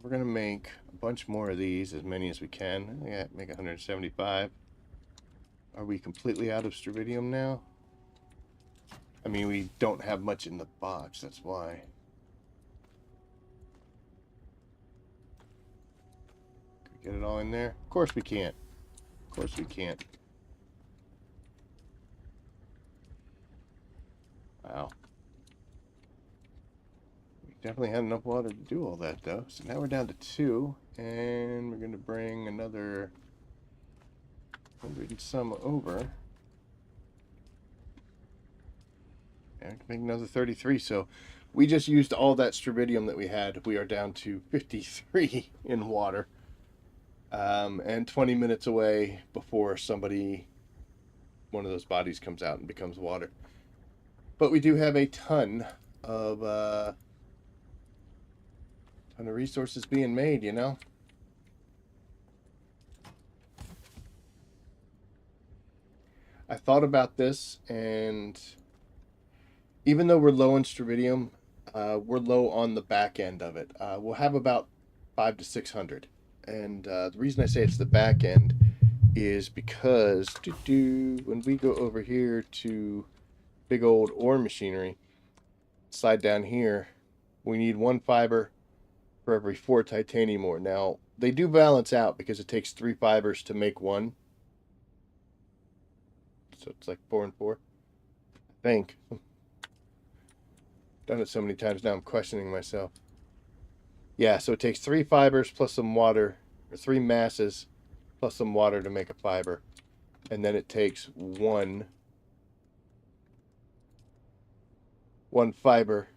We're gonna make a bunch more of these, as many as we can. Yeah, make 175. Are we completely out of strontium now? I mean, we don't have much in the box, that's why. Could we get it all in there? Of course we can't. Of course we can't. Wow. We definitely had enough water to do all that, though. So now we're down to 2, and we're going to bring another 100 and some over. And we can make another 33. So we just used all that strontium that we had. We are down to 53 in water. And 20 minutes away before one of those bodies comes out and becomes water. But we do have a ton of resources being made, you know? I thought about this, and even though we're low on strontium, we're low on the back end of it. We'll have about 500 to 600. And the reason I say it's the back end is because when we go over here to big old ore machinery, slide down here, we need 1 fiber for every 4 titanium ore. Now, they do balance out because it takes 3 fibers to make 1. So it's like 4 and 4. I think. Done it so many times now I'm questioning myself. Yeah, so it takes 3 fibers plus some water, or 3 masses plus some water to make a fiber. And then it takes one fiber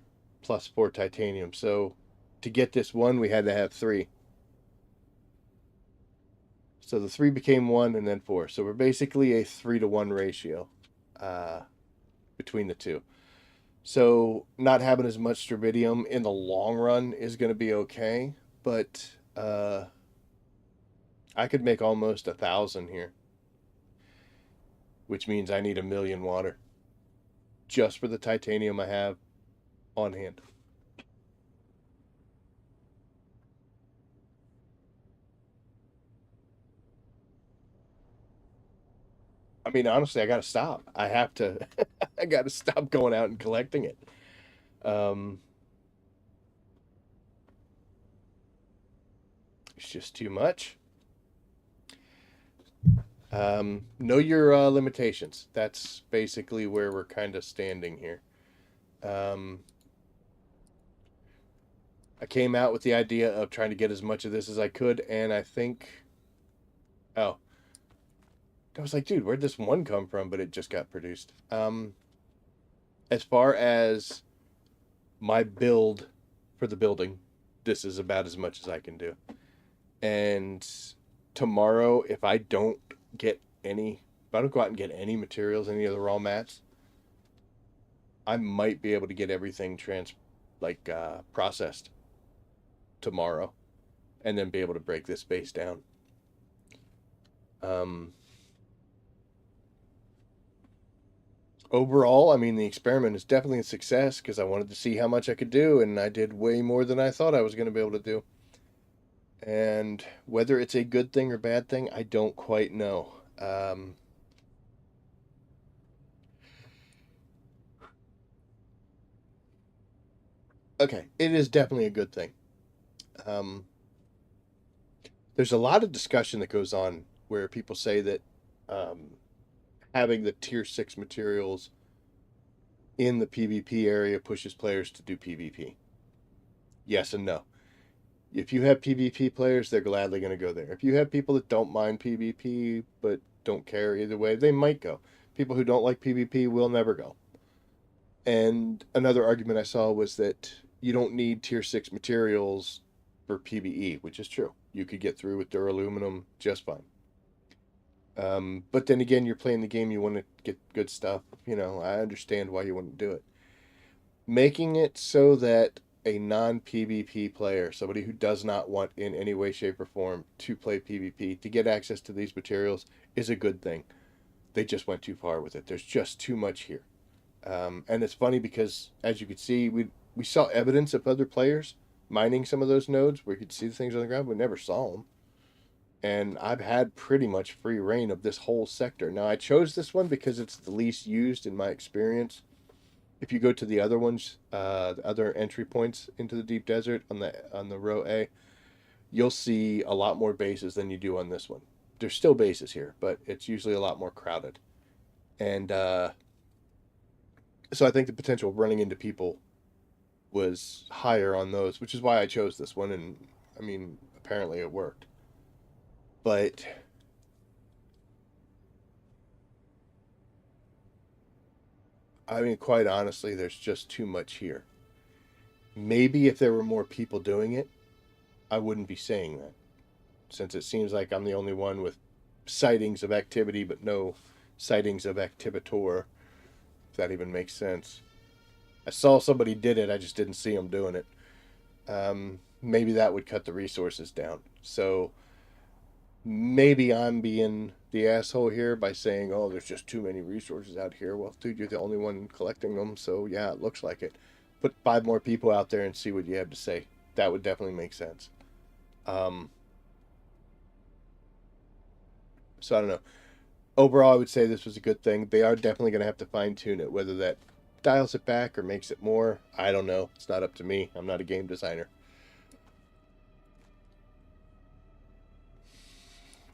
plus 4 titanium. So to get this 1, we had to have 3. So the 3 became 1 and then 4. So we're basically a 3-to-1 ratio between the 2. So not having as much strontium in the long run is going to be okay. But I could make almost 1,000 here. which means I need 1,000,000 water just for the titanium I have on hand. I mean, honestly, I gotta stop. I have to. I gotta stop going out and collecting it. It's just too much. Know your limitations. That's basically where we're kind of standing here. I came out with the idea of trying to get as much of this as I could, and I think, oh, I was like, dude, where'd this one come from? But it just got produced. As far as my build for the building, this is about as much as I can do. And tomorrow, if I don't go out and get any materials, any of the raw mats, I might be able to get everything processed tomorrow, and then be able to break this base down. Overall, I mean, the experiment is definitely a success because I wanted to see how much I could do, and I did way more than I thought I was going to be able to do. And whether it's a good thing or bad thing, I don't quite know. Okay, it is definitely a good thing. There's a lot of discussion that goes on where people say that having the tier 6 materials in the PvP area pushes players to do PvP. Yes and no. If you have PvP players, they're gladly going to go there. If you have people that don't mind PvP but don't care either way, they might go. People who don't like PvP will never go. And another argument I saw was that you don't need tier 6 materials for PvE, which is true. You could get through with Duralumium just fine. But then again, you're playing the game, you want to get good stuff. You know, I understand why you wouldn't do it. Making it so that a non-PvP player, somebody who does not want in any way, shape, or form to play PvP, to get access to these materials is a good thing. They just went too far with it. There's just too much here. And it's funny because, as you could see, we saw evidence of other players mining some of those nodes where you could see the things on the ground. We never saw them. And I've had pretty much free reign of this whole sector. Now, I chose this one because it's the least used in my experience. If you go to the other ones, the other entry points into the deep desert on the row A, you'll see a lot more bases than you do on this one. There's still bases here, but it's usually a lot more crowded. And so I think the potential of running into people was higher on those, which is why I chose this one. And I mean, apparently it worked. But I mean, quite honestly, there's just too much here. Maybe if there were more people doing it, I wouldn't be saying that. Since it seems like I'm the only one with sightings of activity, but no sightings of activator, if that even makes sense. I saw somebody did it, I just didn't see them doing it. Maybe that would cut the resources down. So maybe I'm being the asshole here by saying, oh, there's just too many resources out here. Well, dude, you're the only one collecting them, so yeah, it looks like it. Put 5 more people out there and see what you have to say. That would definitely make sense. So I don't know. Overall, I would say this was a good thing. They are definitely going to have to fine-tune it. Whether that dials it back or makes it more, I don't know. It's not up to me. I'm not a game designer.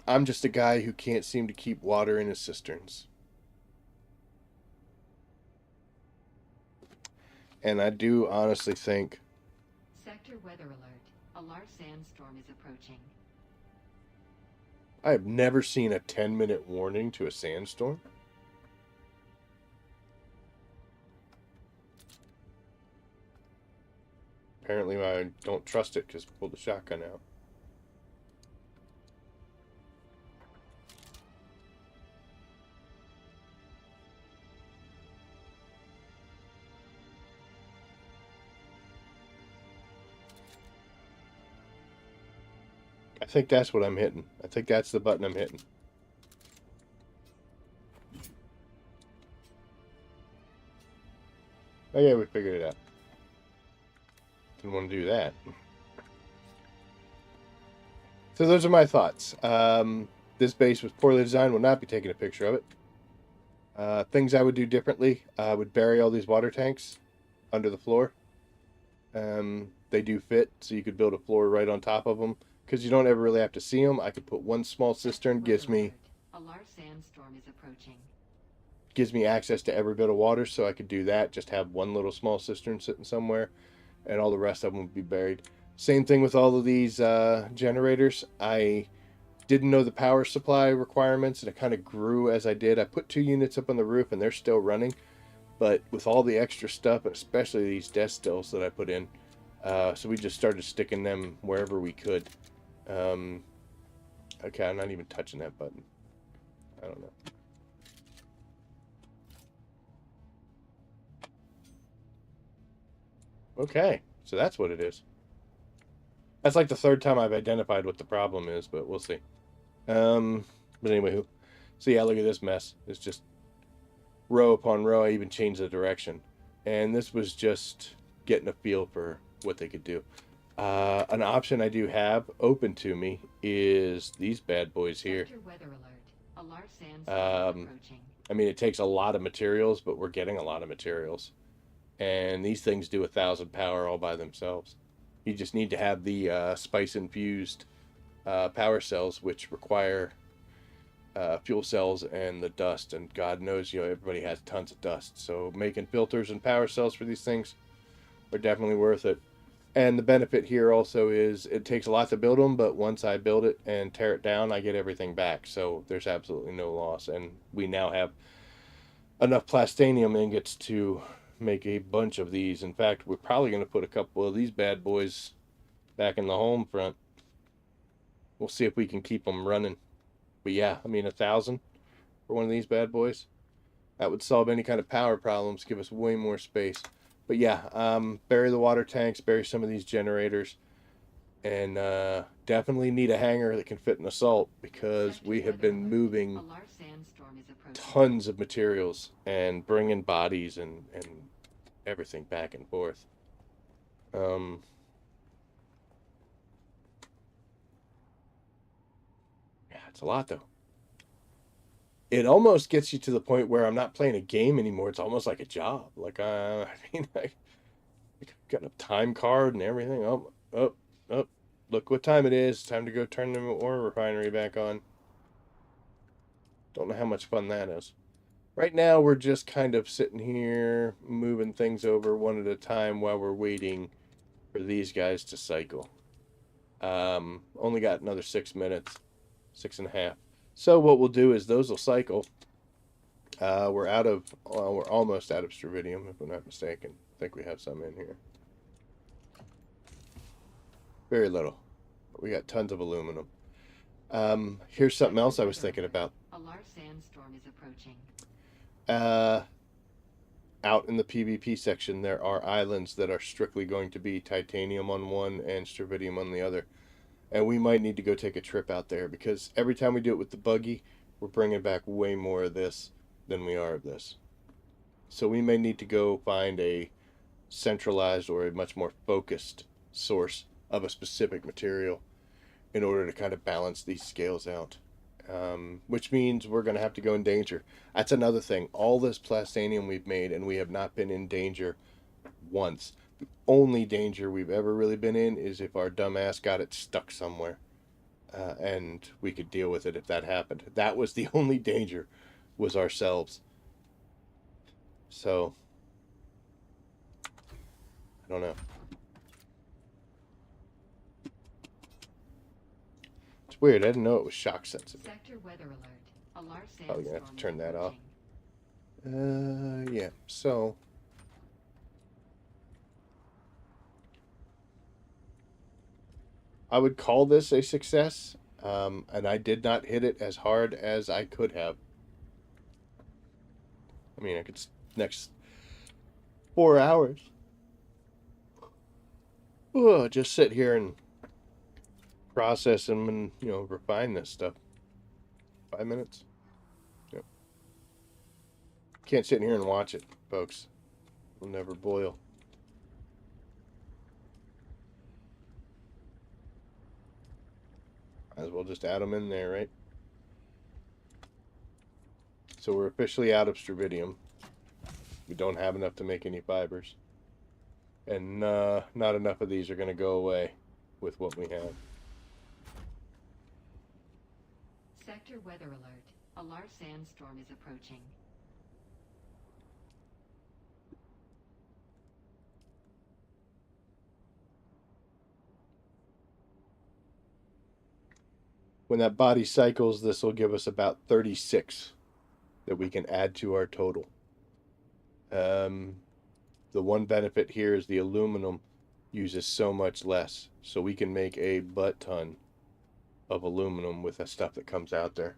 I'm just a guy who can't seem to keep water in his cisterns. And I do honestly think...
Sector weather alert. A large sandstorm is approaching.
I have never seen a 10-minute warning to a sandstorm. Apparently I don't trust it because I pulled the shotgun out. I think that's what I'm hitting. I think that's the button I'm hitting. Okay, we figured it out. Didn't want to do that. So those are my thoughts. This base was poorly designed. Will not be taking a picture of it. Things I would do differently. I would bury all these water tanks under the floor. They do fit, so you could build a floor right on top of them. Because you don't ever really have to see them. I could put one small cistern, gives me
a large sandstorm is approaching.
Gives me access to every bit of water, so I could do that. Just have one little small cistern sitting somewhere, and all the rest of them would be buried. Same thing with all of these generators. I didn't know the power supply requirements, and it kind of grew as I did. I put 2 units up on the roof, and they're still running. But with all the extra stuff, and especially these desk stills that I put in, so we just started sticking them wherever we could. Okay, I'm not even touching that button. I don't know. Okay, so that's what it is. That's like the 3rd time I've identified what the problem is, but we'll see. But anyway, so yeah, look at this mess. It's just row upon row. I even changed the direction. And this was just getting a feel for what they could do. An option I do have open to me is these bad boys here.
Weather alert. A large sandstorm is approaching.
I mean, it takes a lot of materials, but we're getting a lot of materials. And these things do 1,000 power all by themselves. You just need to have the spice-infused power cells, which require fuel cells and the dust. And God knows, everybody has tons of dust. So making filters and power cells for these things are definitely worth it. And the benefit here also is it takes a lot to build them, but once I build it and tear it down, I get everything back. So there's absolutely no loss. And we now have enough plastanium ingots to make a bunch of these. In fact, we're probably going to put a couple of these bad boys back in the home front. We'll see if we can keep them running. But yeah, I mean, 1,000 for one of these bad boys. That would solve any kind of power problems, give us way more space. But yeah, bury the water tanks, bury some of these generators, and definitely need a hangar that can fit an assault, because we have been moving tons of materials and bringing bodies and everything back and forth. Yeah, it's a lot though. It almost gets you to the point where I'm not playing a game anymore. It's almost like a job. Like, I mean, I got a time card and everything. Oh, look what time it is. Time to go turn the ore refinery back on. Don't know how much fun that is. Right now, we're just kind of sitting here, moving things over one at a time while we're waiting for these guys to cycle. Only got another 6 minutes, 6.5. So what we'll do is those will cycle. We're almost out of strontium, if I'm not mistaken. I think we have some in here. Very little. But we got tons of aluminum. Here's something else I was thinking about.
A large sandstorm is approaching.
Out in the PvP section, there are islands that are strictly going to be titanium on one and strontium on the other. And we might need to go take a trip out there, because every time we do it with the buggy, we're bringing back way more of this than we are of this. So we may need to go find a centralized or a much more focused source of a specific material in order to kind of balance these scales out. Which means we're going to have to go in danger. That's another thing. All this plastanium we've made, and we have not been in danger once. The only danger we've ever really been in is if our dumbass got it stuck somewhere. And we could deal with it if that happened. That was the only danger, was ourselves. So, I don't know. It's weird. I didn't know it was shock sensitive.
Sector weather alert. A large sandstorm.
Probably gonna have to turn that off. Yeah. So, I would call this a success, and I did not hit it as hard as I could have. I mean, I could next 4 hours. Oh, just sit here and process them and, refine this stuff. 5 minutes? Yep. Can't sit in here and watch it, folks. will never boil. Might as well just add them in there, right? So we're officially out of strontium. We don't have enough to make any fibers. And not enough of these are going to go away with what we have.
Sector weather alert. A large sandstorm is approaching.
When that body cycles, this will give us about 36 that we can add to our total. The one benefit here is the aluminum uses so much less. So we can make a butt ton of aluminum with the stuff that comes out there.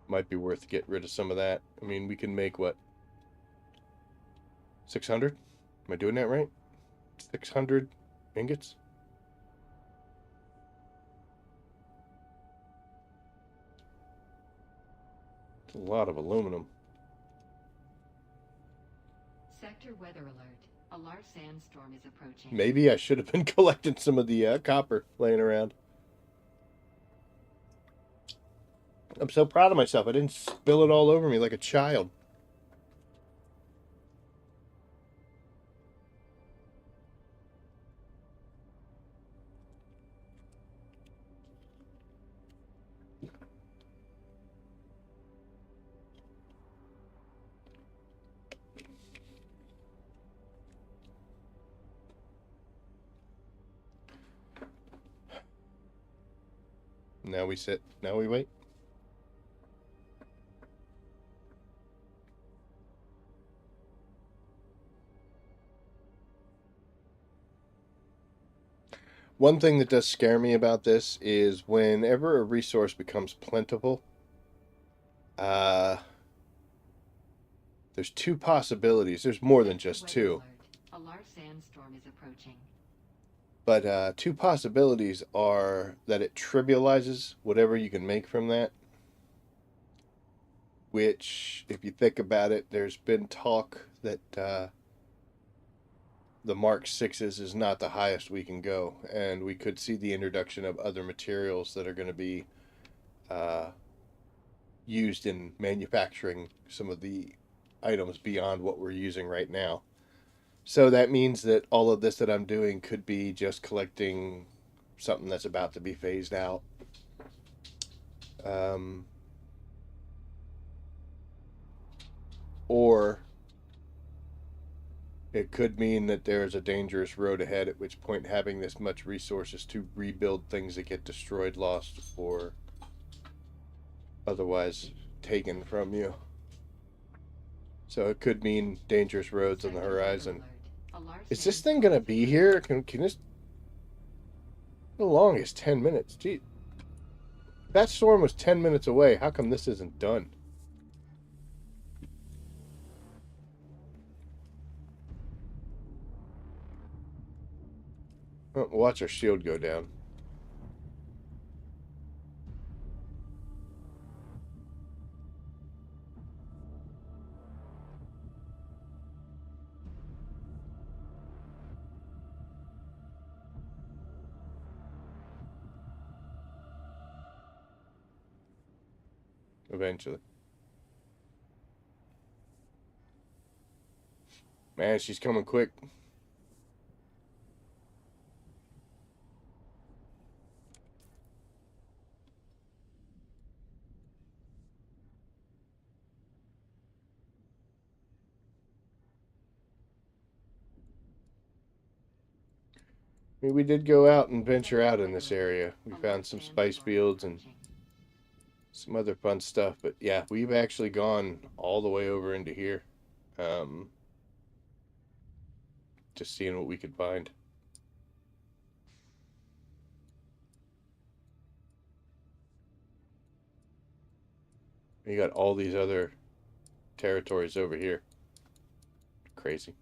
Might be worth to get rid of some of that. I mean, we can make what? 600? Am I doing that right? 600 ingots? It's a lot of aluminum.
Sector weather alert. A large sandstorm is approaching.
Maybe I should have been collecting some of the copper laying around. I'm so proud of myself. I didn't spill it all over me like a child. Now we sit. Now we wait. One thing that does scare me about this is whenever a resource becomes plentiful, there's two possibilities. There's more than just two.
A large sandstorm is approaching.
But two possibilities are that it trivializes whatever you can make from that. Which, if you think about it, there's been talk that the Mark 6s is not the highest we can go. And we could see the introduction of other materials that are going to be used in manufacturing some of the items beyond what we're using right now. So that means that all of this that I'm doing could be just collecting something that's about to be phased out. Or it could mean that there's a dangerous road ahead, at which point having this much resources to rebuild things that get destroyed, lost, or otherwise taken from you. So it could mean dangerous roads on the horizon. Is this thing gonna be here? Can this? How long is 10 minutes? Gee, that storm was 10 minutes away. How come this isn't done? Oh, watch our shield go down. Eventually. Man, she's coming quick. I mean, we did go out and venture out in this area. We found some spice fields and some other fun stuff. But yeah, we've actually gone all the way over into here. Just seeing what we could find. You got all these other territories over here. Crazy.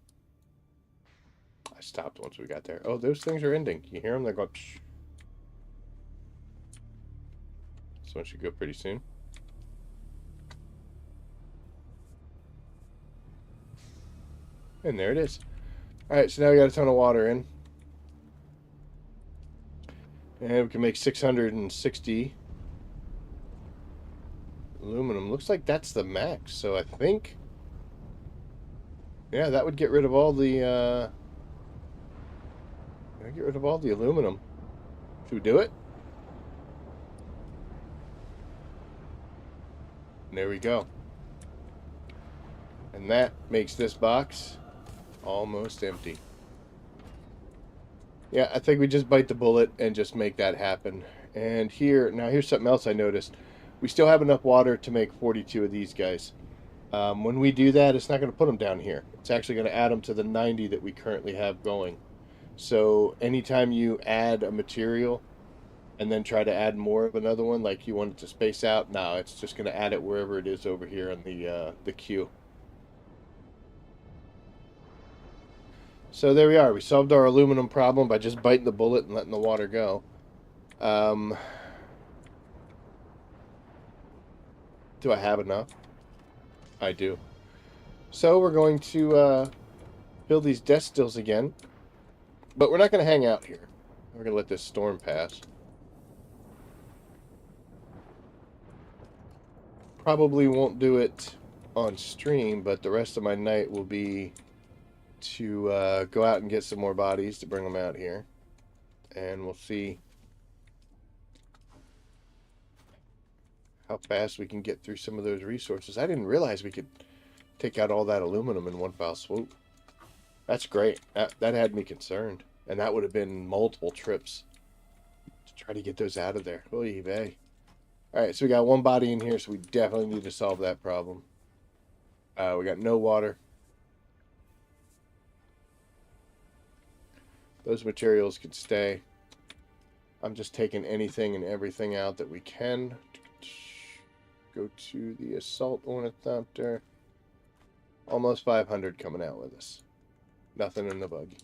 I stopped once we got there. Oh, those things are ending. You hear them? They're going... Psh. This one should go pretty soon. And there it is. Alright, so now we got a ton of water in. And we can make 660 aluminum. Looks like that's the max. So I think, yeah, that would get rid of all the aluminum. Should we do it? And there we go. And that makes this box almost empty. Yeah, I think we just bite the bullet and just make that happen. And here, now here's something else I noticed. We still have enough water to make 42 of these guys. When we do that, it's not going to put them down here. It's actually going to add them to the 90 that we currently have going. So anytime you add a material and then try to add more of another one, like you want it to space out, no, it's just going to add it wherever it is over here on the queue. So there we are. We solved our aluminum problem by just biting the bullet and letting the water go. Do I have enough? I do. So we're going to build these desk stills again. But we're not going to hang out here. We're going to let this storm pass. Probably won't do it on stream, but the rest of my night will be to go out and get some more bodies to bring them out here. And we'll see how fast we can get through some of those resources. I didn't realize we could take out all that aluminum in one foul swoop. That's great. That had me concerned. And that would have been multiple trips to try to get those out of there. Oy vey. Alright, so we got one body in here, so we definitely need to solve that problem. We got no water. Those materials could stay. I'm just taking anything and everything out that we can. Go to the assault ornithopter. Almost 500 coming out with us. Nothing in the buggy.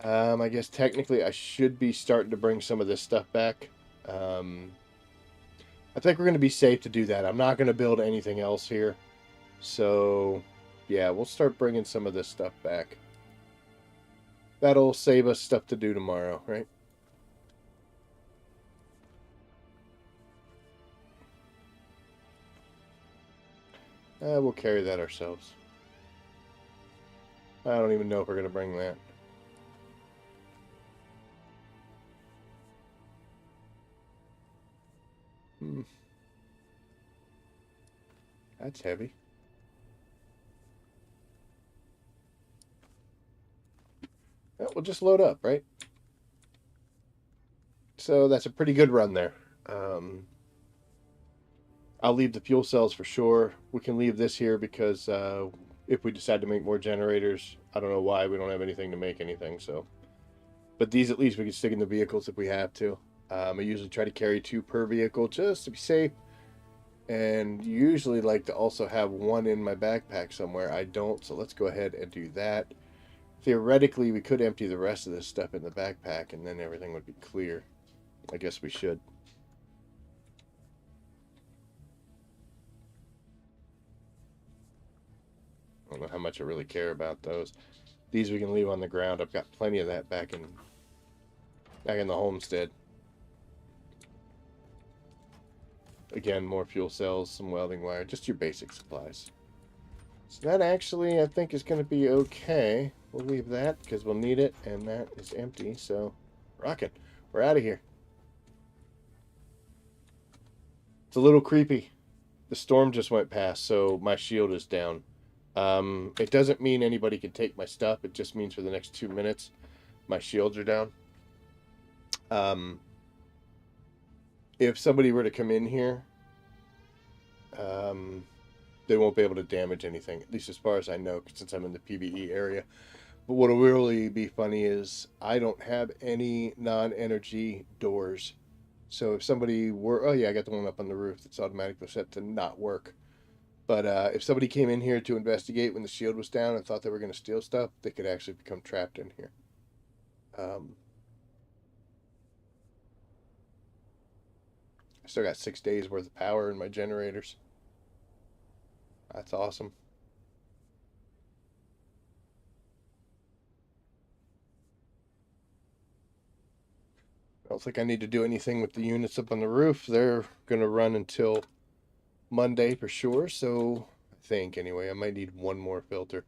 I guess technically I should be starting to bring some of this stuff back. I think we're going to be safe to do that. I'm not going to build anything else here. So, yeah, we'll start bringing some of this stuff back. That'll save us stuff to do tomorrow, right? We'll carry that ourselves. I don't even know if we're going to bring that. That's heavy. Well, we'll just load up, right? So that's a pretty good run there. I'll leave the fuel cells for sure. We can leave this here because if we decide to make more generators, I don't know why we don't have anything to make anything. So, but these at least we can stick in the vehicles if we have to. I usually try to carry 2 per vehicle just to be safe. And usually like to also have 1 in my backpack somewhere. I don't, so let's go ahead and do that. Theoretically, we could empty the rest of this stuff in the backpack and then everything would be clear. I guess we should. I don't know how much I really care about those. These we can leave on the ground. I've got plenty of that back in the homestead. Again, more fuel cells, some welding wire, just your basic supplies. So that actually, I think, is going to be okay. We'll leave that because we'll need it, and that is empty. So, rocket. We're out of here. It's a little creepy. The storm just went past, so my shield is down. It doesn't mean anybody can take my stuff. It just means for the next 2 minutes, my shields are down. If somebody were to come in here, they won't be able to damage anything, at least as far as I know, since I'm in the PvE area. But what will really be funny is I don't have any non-energy doors. So if somebody were... Oh, yeah, I got the one up on the roof that's automatically set to not work. But if somebody came in here to investigate when the shield was down and thought they were going to steal stuff, they could actually become trapped in here. I still got 6 days worth of power in my generators. That's awesome. I don't think I need to do anything with the units up on the roof. They're going to run until Monday for sure, so I think anyway, I might need one more filter.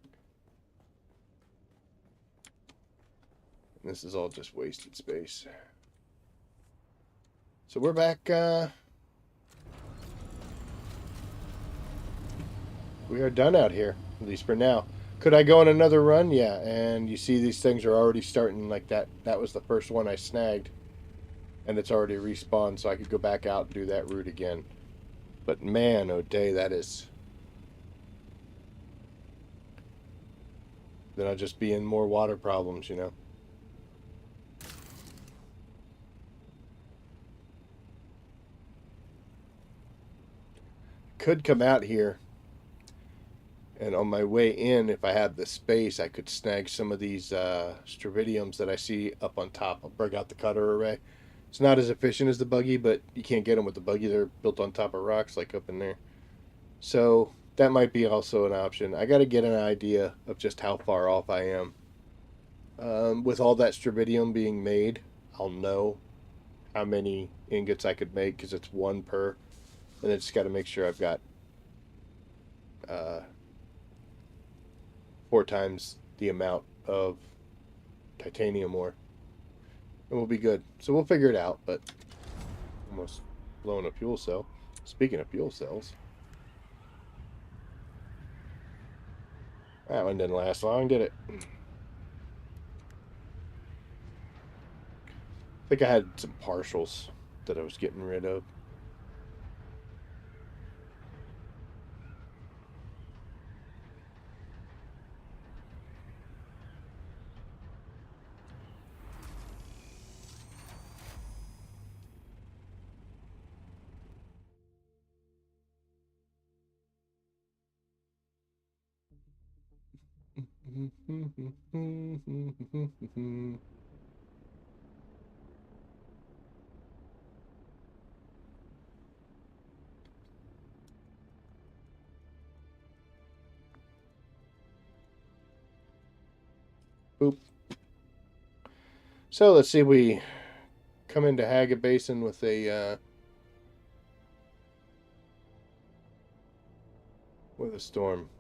This is all just wasted space. So we're back, we are done out here, at least for now. Could I go on another run? Yeah, and you see these things are already starting like that. That was the first one I snagged. And it's already respawned, so I could go back out and do that route again. But man, oh day, that is... Then I'll just be in more water problems, you know. Could come out here, and on my way in, if I have the space, I could snag some of these stravidiums that I see up on top. I'll bring out the cutter array. It's not as efficient as the Buggy, but you can't get them with the Buggy. They're built on top of rocks, like up in there. So that might be also an option. I got to get an idea of just how far off I am. With all that stravidium being made, I'll know how many ingots I could make, because it's one per. And I just got to make sure I've got 4 times the amount of titanium ore. And we'll be good. So we'll figure it out, but almost blowing a fuel cell. Speaking of fuel cells. That one didn't last long, did it? I think I had some partials that I was getting rid of. Boop. So let's see if we come into Haga Basin with a storm.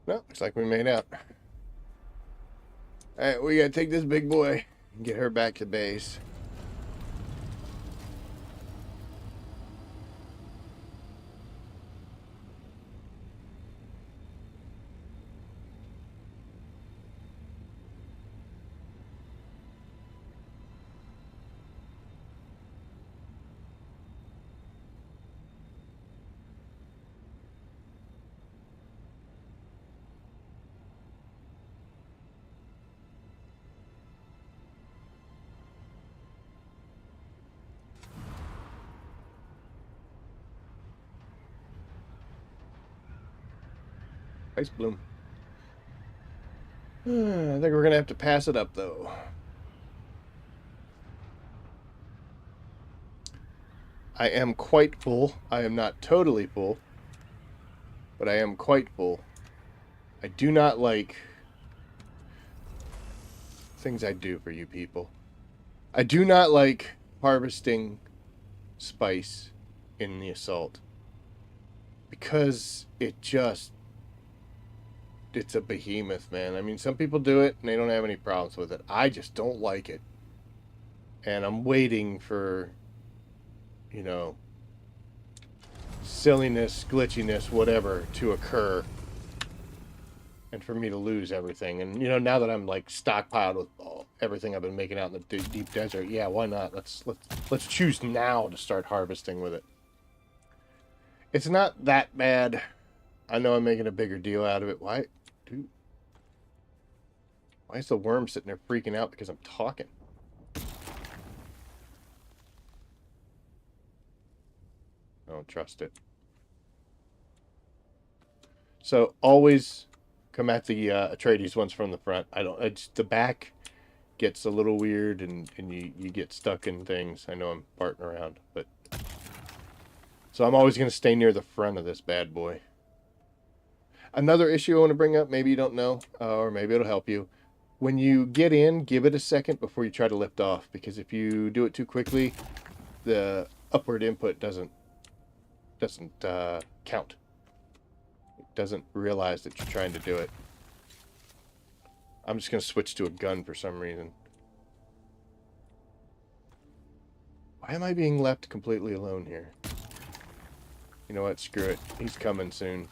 No, looks like we made out. Alright, we gotta take this big boy and get her back to base. Ice bloom. I think we're gonna have to pass it up though. I am quite full. I am not totally full, but I am quite full. I do not like things I do for you people. I do not like harvesting spice in the assault, because it's a behemoth, man. I mean, some people do it and they don't have any problems with it. I just don't like it. And I'm waiting for, you know, silliness, glitchiness, whatever to occur, and for me to lose everything. And, you know, now that I'm like stockpiled with everything I've been making out in the deep desert. Yeah, why not? Let's choose now to start harvesting with it. It's not that bad. I know I'm making a bigger deal out of it. Why, dude? Why is the worm sitting there freaking out because I'm talking? I don't trust it. So always come at the Atreides ones from the front. I don't. It's the back gets a little weird, and you get stuck in things. I know I'm farting around, but so I'm always going to stay near the front of this bad boy. Another issue I want to bring up, maybe you don't know, or maybe it'll help you. When you get in, give it a second before you try to lift off, because if you do it too quickly, the upward input doesn't count. It doesn't realize that you're trying to do it. I'm just going to switch to a gun for some reason. Why am I being left completely alone here? You know what? Screw it. He's coming soon.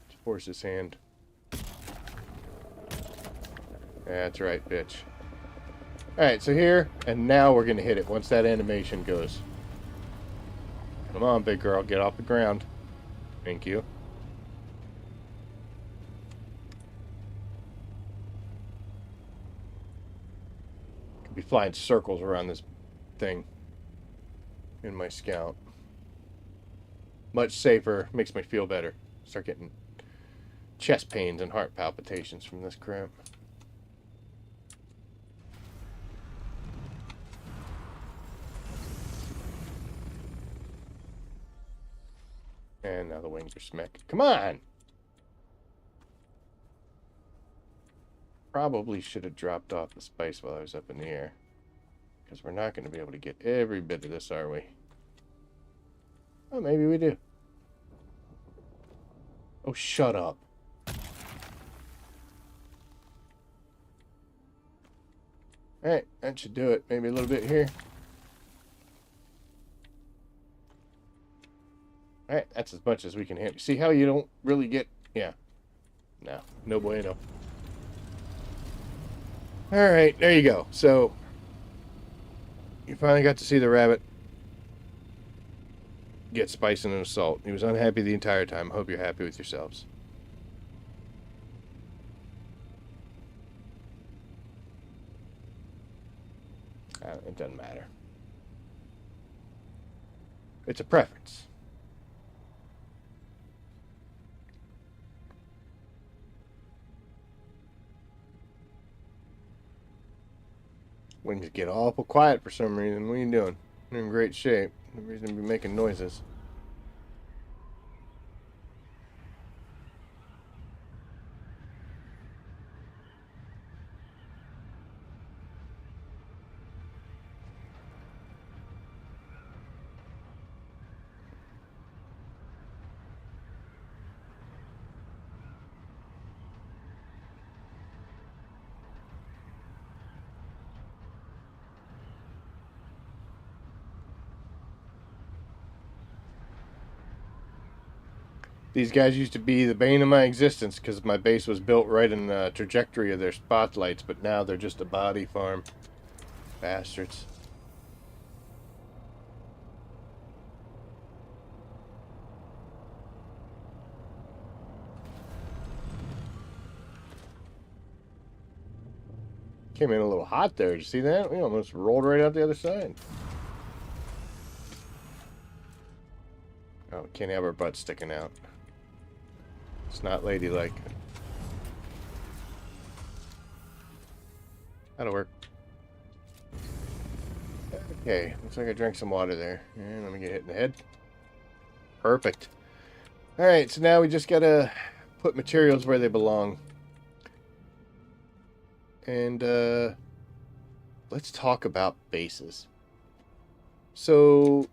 Just force his hand. That's right, bitch. Alright, so here, and now we're going to hit it once that animation goes. Come on, big girl, get off the ground. Thank you. Could be flying circles around this thing in my scout. Much safer, makes me feel better. Start getting chest pains and heart palpitations from this crap. And now the wings are smacking. Come on! Probably should have dropped off the spice while I was up in the air. Because we're not going to be able to get every bit of this, are we? Oh, maybe we do. Oh, shut up. Alright, that should do it. Maybe a little bit here. Alright, that's as much as we can handle. See how you don't really get... Yeah. No bueno. Alright, there you go. So, you finally got to see the rabbit get spice in an assault. He was unhappy the entire time. I hope you're happy with yourselves. It doesn't matter. It's a preference. Wings get awful quiet for some reason. What are you doing? You're in great shape. No reason to be making noises. These guys used to be the bane of my existence because my base was built right in the trajectory of their spotlights, but now they're just a body farm. Bastards. Came in a little hot there. Did you see that? We almost rolled right out the other side. Oh, can't have our butt sticking out. It's not ladylike. That'll work. Okay, looks like I drank some water there. And let me get hit in the head. Perfect. Alright, so now we just gotta put materials where they belong. And, let's talk about bases. So,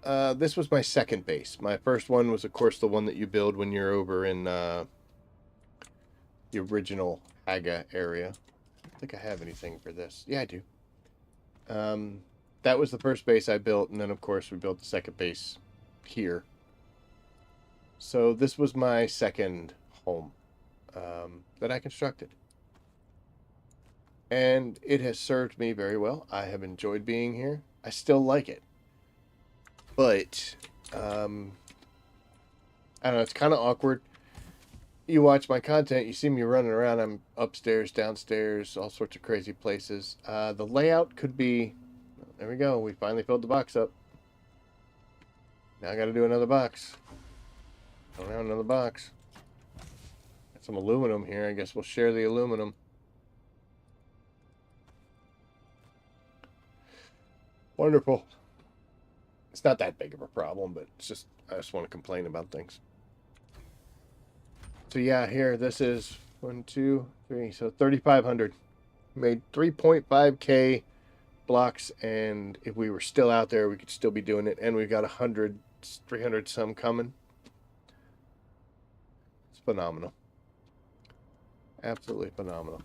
this was my second base. My first one was, of course, the one that you build when you're over in the original Haga area. I don't think I have anything for this. Yeah, I do. That was the first base I built, and then, of course, we built the second base here. So this was my second home that I constructed. and it has served me very well. I have enjoyed being here. I still like it. But, I don't know, it's kind of awkward. You watch my content, you see me running around. I'm upstairs, downstairs, all sorts of crazy places. The layout could be... There we go. We finally filled the box up. Now I got to do another box. Oh, now another box. Got some aluminum here. I guess we'll share the aluminum. Wonderful. It's not that big of a problem, but it's just, I just want to complain about things. So yeah, here, this is 1, 2, 3, so 3,500. Made 3.5K blocks, and if we were still out there, we could still be doing it. And we've got 300 some coming. It's phenomenal. Absolutely phenomenal.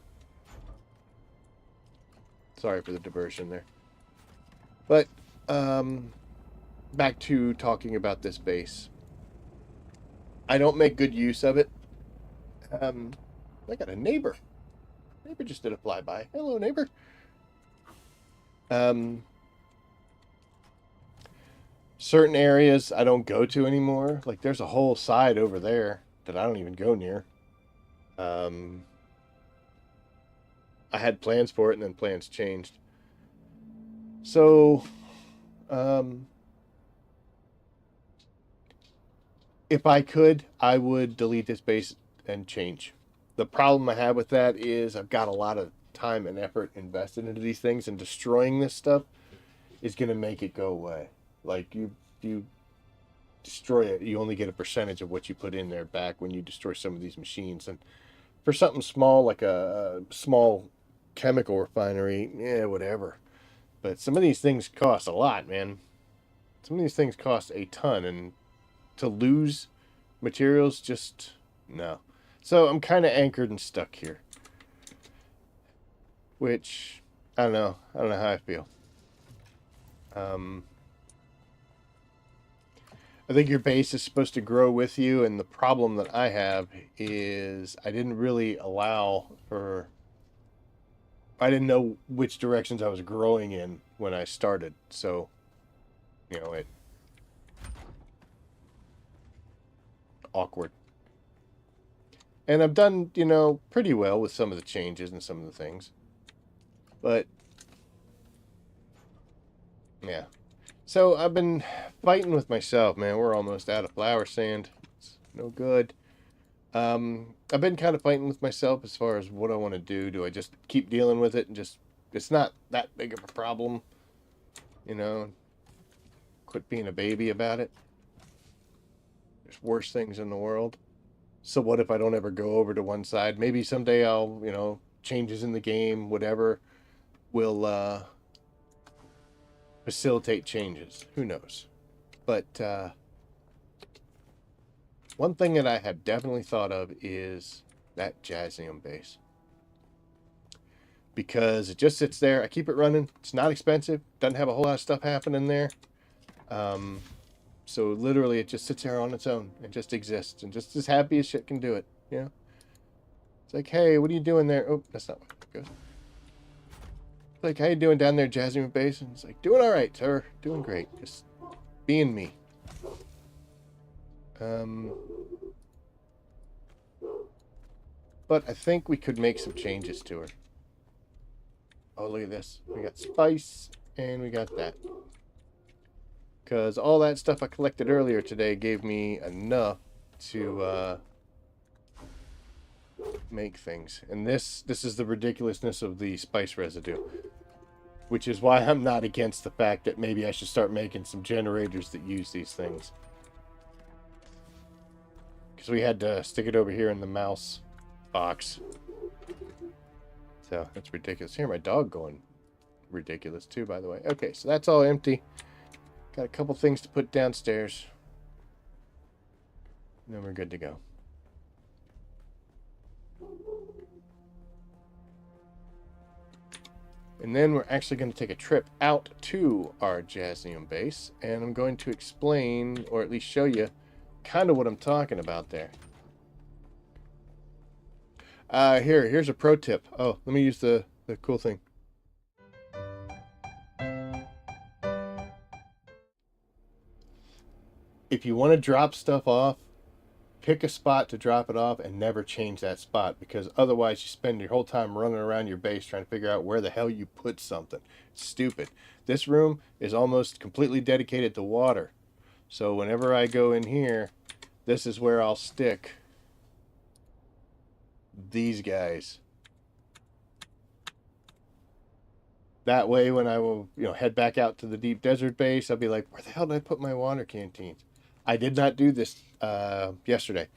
Sorry for the diversion there. But, back to talking about this base. I don't make good use of it. I got a neighbor. Neighbor just did a flyby. Hello, neighbor. Certain areas I don't go to anymore. Like, there's a whole side over there that I don't even go near. I had plans for it, and then plans changed. So, if I could, I would delete this base and change. The problem I have with that is I've got a lot of time and effort invested into these things, and destroying this stuff is going to make it go away. Like, you destroy it, you only get a percentage of what you put in there back when you destroy some of these machines. And for something small, like a small chemical refinery, yeah, whatever. But some of these things cost a lot, man. Some of these things cost a ton, and to lose materials, just no. So I'm kind of anchored and stuck here, which I don't know how I feel. I think your base is supposed to grow with you, and the problem that I have is I didn't really allow for... I didn't know which directions I was growing in when I started, so, you know, it... awkward. And I've done, you know, pretty well with some of the changes and some of the things. But, yeah. So, I've been fighting with myself, man. We're almost out of flour sand. It's no good. I've been kind of fighting with myself as far as what I want to do. Do I just keep dealing with it and just... It's not that big of a problem. You know? Quit being a baby about it. There's worse things in the world. So what if I don't ever go over to one side? Maybe someday I'll, you know, changes in the game, whatever, will facilitate changes. Who knows? But one thing that I have definitely thought of is that Jasmium Base. Because it just sits there. I keep it running. It's not expensive. Doesn't have a whole lot of stuff happening there. So literally it just sits there on its own and just exists and just as happy as shit can do it, you know? It's like, hey, what are you doing there? Oh, that's not what it goes. It's like, how you doing down there, Jasmium Base? And it's like, doing all right, sir. Doing great. Just being me. But I think we could make some changes to her. Oh, look at this. We got spice and we got that. Because all that stuff I collected earlier today gave me enough to make things. And this is the ridiculousness of the spice residue. Which is why I'm not against the fact that maybe I should start making some generators that use these things. Because we had to stick it over here in the mouse box. So, that's ridiculous. Here, my dog going ridiculous too, by the way. Okay, so that's all empty. Got a couple things to put downstairs. And then we're good to go. And then we're actually going to take a trip out to our Jasmium Base. And I'm going to explain, or at least show you, kind of what I'm talking about there. Here's a pro tip. Oh, let me use the the cool thing. If you want to drop stuff off, pick a spot to drop it off and never change that spot, because otherwise you spend your whole time running around your base trying to figure out where the hell you put something. It's stupid. This room is almost completely dedicated to water. So whenever I go in here, this is where I'll stick these guys. That way when I will, head back out to the deep desert base, I'll be like, where the hell did I put my water canteens? I did not do this yesterday,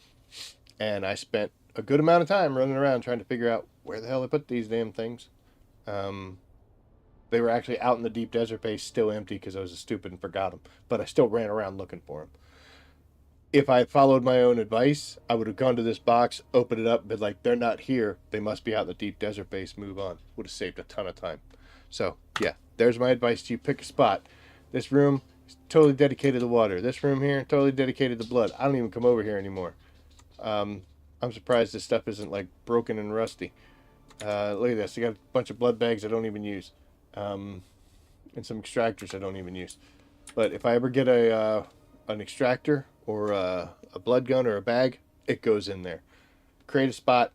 and I spent a good amount of time running around trying to figure out where the hell I put these damn things. They were actually out in the deep desert base, still empty because I was stupid and forgot them, but I still ran around looking for them. If I had followed my own advice, I would have gone to this box, opened it up, been like, they're not here, they must be out in the deep desert base, move on. Would have saved a ton of time. So yeah, there's my advice to you. Pick a spot. This room is totally dedicated to water. This room here, totally dedicated to blood. I don't even come over here anymore. I'm surprised this stuff isn't like broken and rusty. Look at this. I got a bunch of blood bags I don't even use. And some extractors I don't even use. But if I ever get an extractor or a blood gun or a bag, it goes in there. Create a spot.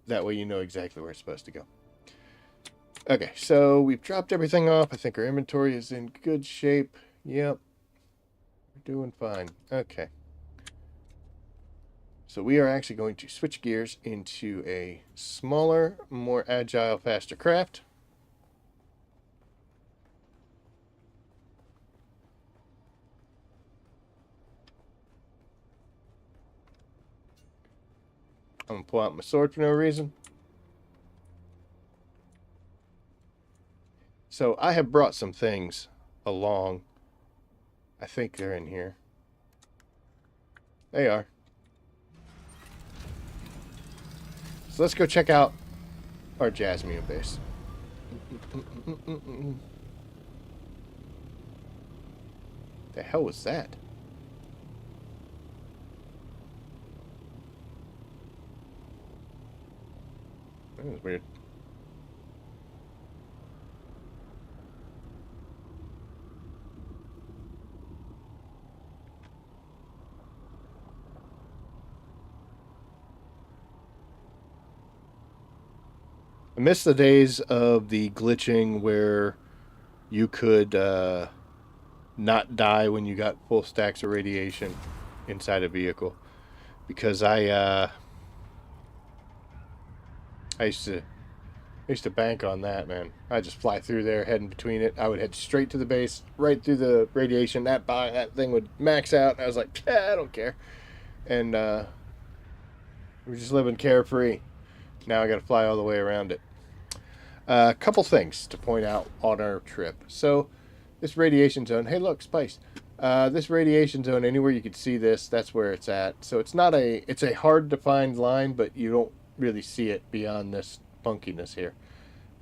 That way you know exactly where it's supposed to go. Okay, so we've dropped everything off. I think our inventory is in good shape. Yep. We're doing fine. Okay. So we are actually going to switch gears into a smaller, more agile, faster craft. I'm going to pull out my sword for no reason. So I have brought some things along. I think they're in here. They are. So let's go check out our Jasmium Base. The hell was that? That was weird. I miss the days of the glitching where you could not die when you got full stacks of radiation inside a vehicle, because I used to bank on that, man. I just fly through there, heading between it. I would head straight to the base, right through the radiation. That thing would max out, and I was like, I don't care. And we're just living carefree. Now I got to fly all the way around it. A couple things to point out on our trip. So this radiation zone, hey look, spice. This radiation zone, anywhere you can see this, that's where it's at. So it's a hard to find line, but you don't really see it beyond this funkiness here.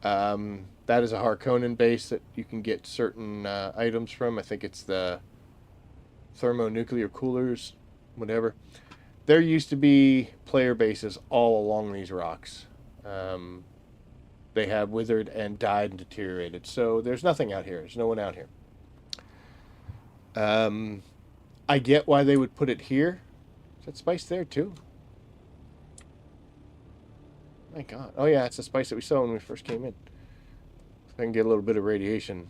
That is a Harkonnen base that you can get certain items from. I think it's the thermonuclear coolers, whatever. There used to be player bases all along these rocks. They have withered and died and deteriorated. So there's nothing out here. There's no one out here. I get why they would put it here. Is that spice there too? My God. Oh yeah, it's the spice that we saw when we first came in. I can get a little bit of radiation.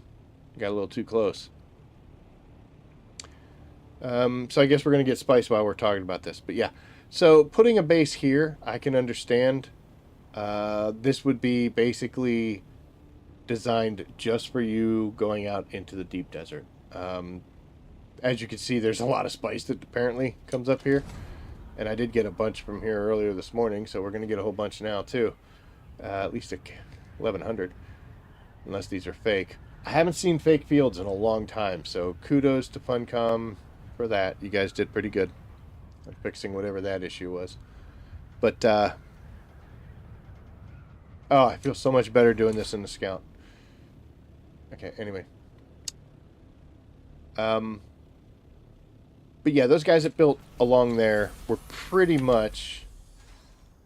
Got a little too close. So I guess we're going to get spice while we're talking about this. But yeah, so putting a base here, I can understand. This would be basically designed just for you going out into the deep desert. As you can see, there's a lot of spice that apparently comes up here. And I did get a bunch from here earlier this morning, so we're going to get a whole bunch now too. At least 1,100. Unless these are fake. I haven't seen fake fields in a long time, so kudos to Funcom for that. You guys did pretty good at fixing whatever that issue was. But, oh, I feel so much better doing this in the Scout. Okay, anyway. But yeah, those guys that built along there were pretty much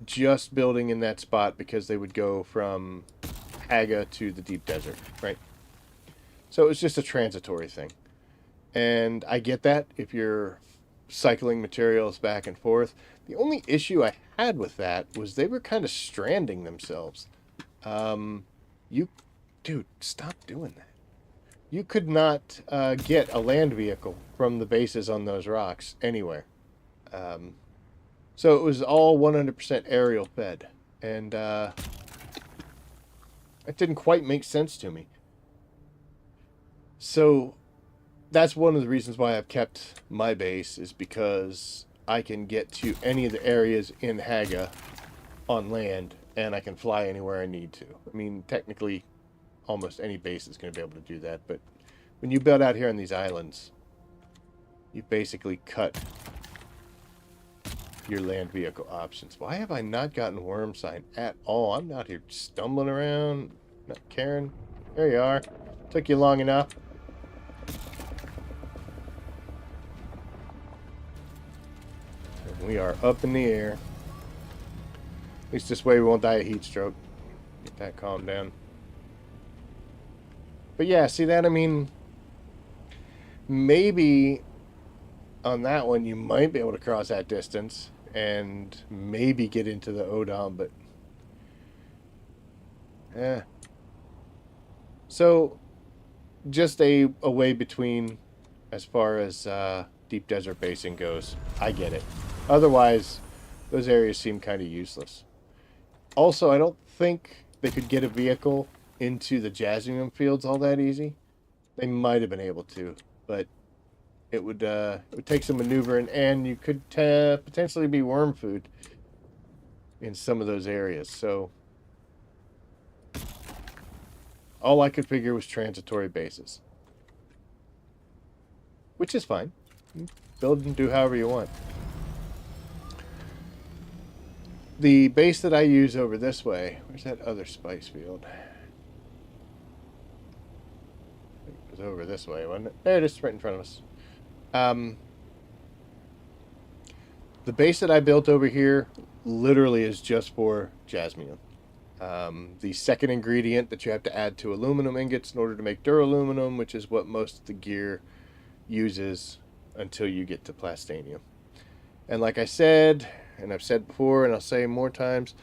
just building in that spot because they would go from Haga to the deep desert, right? So it was just a transitory thing. And I get that if you're cycling materials back and forth. The only issue I had with that was they were kind of stranding themselves. You, dude, stop doing that. You could not get a land vehicle from the bases on those rocks anywhere. So it was all 100% aerial fed. And it didn't quite make sense to me. So that's one of the reasons why I've kept my base, is because I can get to any of the areas in Haga on land, and I can fly anywhere I need to. I mean, technically, almost any base is going to be able to do that, but when you build out here on these islands, you basically cut your land vehicle options. Why have I not gotten worm sign at all? I'm out here stumbling around, not caring. There you are. Took you long enough. We are up in the air. At least this way we won't die of heat stroke. Get that calmed down. But yeah, see that? I mean, maybe on that one you might be able to cross that distance and maybe get into the Odom, but yeah. So just a way between as far as deep desert basing goes. I get it. Otherwise, those areas seem kind of useless. Also, I don't think they could get a vehicle into the Jasmium fields all that easy. They might have been able to, but it would take some maneuvering, and you could potentially be worm food in some of those areas. So all I could figure was transitory bases, which is fine. Build and do however you want. The base that I use over this way, where's that other spice field? It was over this way, wasn't it? There it is, right in front of us. The base that I built over here literally is just for Jasmium. The second ingredient that you have to add to aluminum ingots in order to make Duralumium, which is what most of the gear uses until you get to Plastanium. And like I said, and I've said before, and I'll say more times,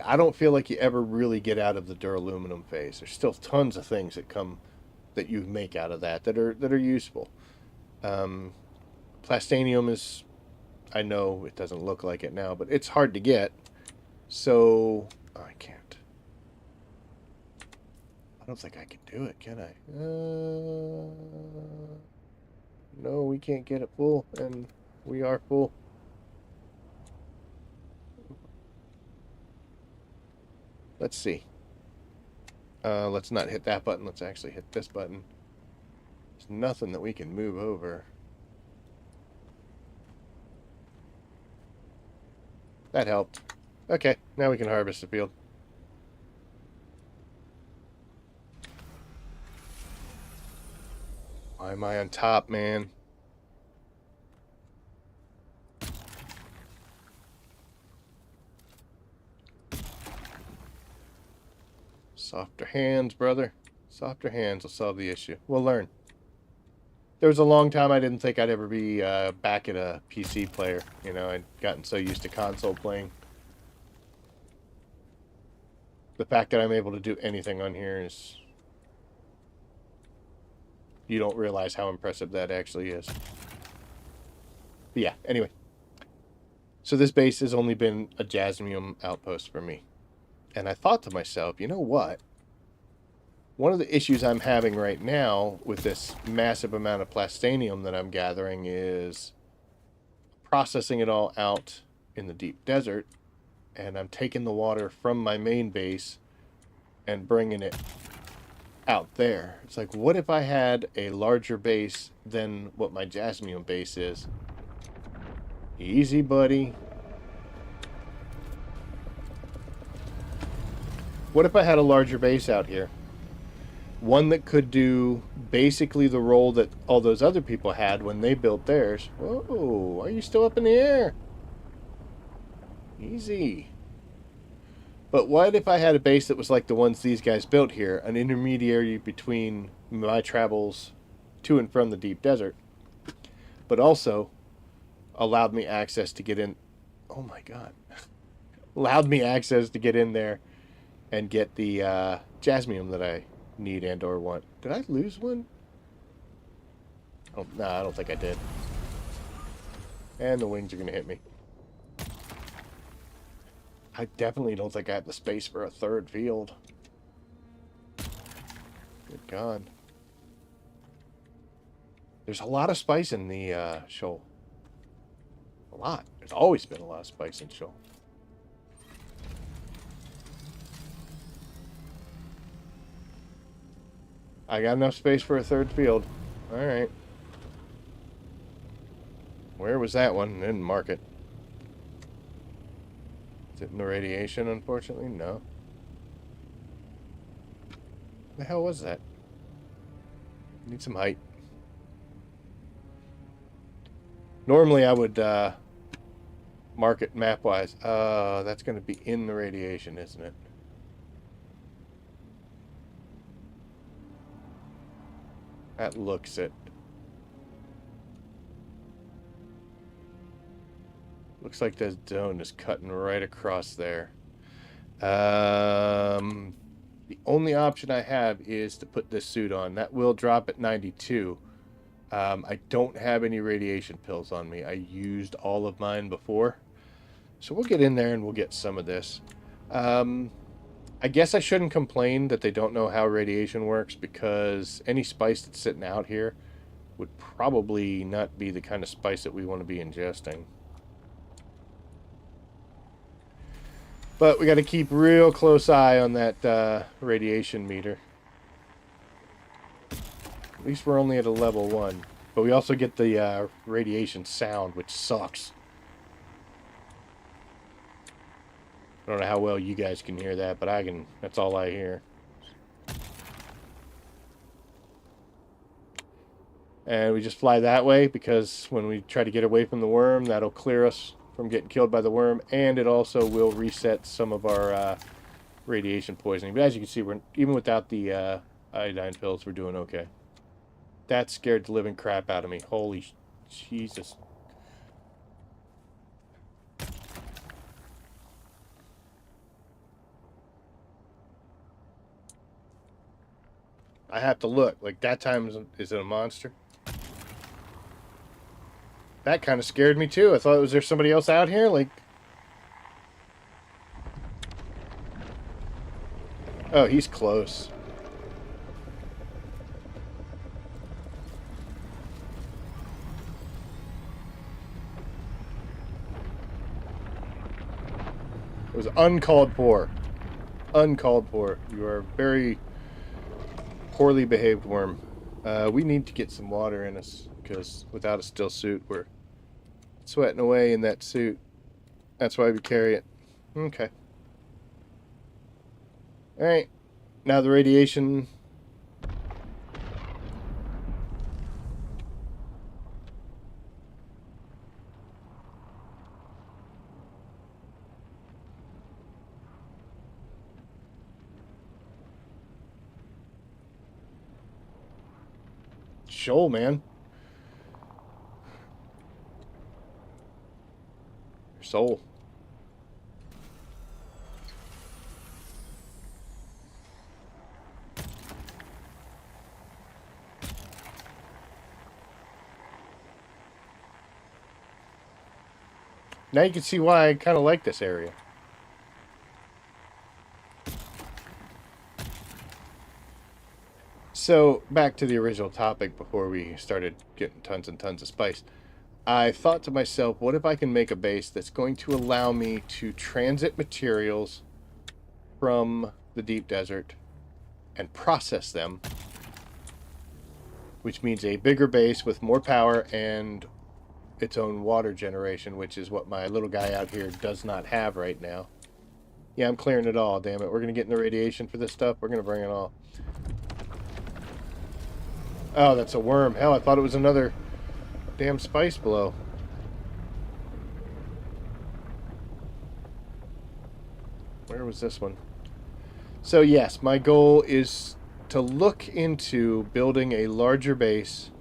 I don't feel like you ever really get out of the Duralumium phase. There's still tons of things that you make out of that are useful. Plastanium is, I know it doesn't look like it now, but it's hard to get. So I can't. I don't think I can do it, can I? No, we can't get it full, and we are full. Let's see. Let's not hit that button. Let's actually hit this button. There's nothing that we can move over. That helped. Okay, now we can harvest the field. Why am I on top, man? Softer hands, brother. Softer hands will solve the issue. We'll learn. There was a long time I didn't think I'd ever be back at a PC player. You know, I'd gotten so used to console playing. The fact that I'm able to do anything on here is... You don't realize how impressive that actually is. But yeah, anyway. So this base has only been a Jasmium outpost for me. And I thought to myself, you know what? One of the issues I'm having right now with this massive amount of Plastanium that I'm gathering is processing it all out in the deep desert. And I'm taking the water from my main base and bringing it out there. It's like, what if I had a larger base than what my Jasmium base is? Easy, buddy. What if I had a larger base out here? One that could do basically the role that all those other people had when they built theirs. Whoa, are you still up in the air? Easy. But what if I had a base that was like the ones these guys built here, an intermediary between my travels to and from the deep desert, but also allowed me access to get in. Oh my god. Allowed me access to get in there and get the Jasmium that I need and or want. Did I lose one? Oh, no, I don't think I did. And the wings are going to hit me. I definitely don't think I have the space for a third field. Good God. There's a lot of spice in the shoal. A lot. There's always been a lot of spice in shoal. I got enough space for a third field. Alright. Where was that one? I didn't mark it. Is it in the radiation, unfortunately? No. What the hell was that? Need some height. Normally I would mark it map-wise. That's going to be in the radiation, isn't it? That looks it. Looks like the zone is cutting right across there. The only option I have is to put this suit on. That will drop at 92. I don't have any radiation pills on me. I used all of mine before. So we'll get in there and we'll get some of this. I guess I shouldn't complain that they don't know how radiation works, because any spice that's sitting out here would probably not be the kind of spice that we want to be ingesting. But we got to keep real close eye on that radiation meter. At least we're only at a level 1. But we also get the radiation sound, which sucks. I don't know how well you guys can hear that, but I can. That's all I hear. And we just fly that way because when we try to get away from the worm, that'll clear us from getting killed by the worm, and it also will reset some of our radiation poisoning. But as you can see, we're even without the iodine pills, we're doing okay. That scared the living crap out of me. Holy Jesus. I have to look. Like, that time, is it a monster? That kind of scared me, too. I thought, was there somebody else out here? Like... Oh, he's close. It was uncalled for. Uncalled for. You are very... poorly behaved worm. We need to get some water in us, because without a still suit, we're sweating away in that suit. That's why we carry it. Okay. Alright. Now the radiation... Shoel, man. Your soul. Now you can see why I kind of like this area. So, back to the original topic before we started getting tons and tons of spice. I thought to myself, what if I can make a base that's going to allow me to transit materials from the deep desert and process them, which means a bigger base with more power and its own water generation, which is what my little guy out here does not have right now. Yeah, I'm clearing it all, damn it. We're going to get in the radiation for this stuff. We're going to bring it all. Oh, that's a worm. Hell, I thought it was another damn spice blow. where was this one? So yes, my goal is to look into building a larger base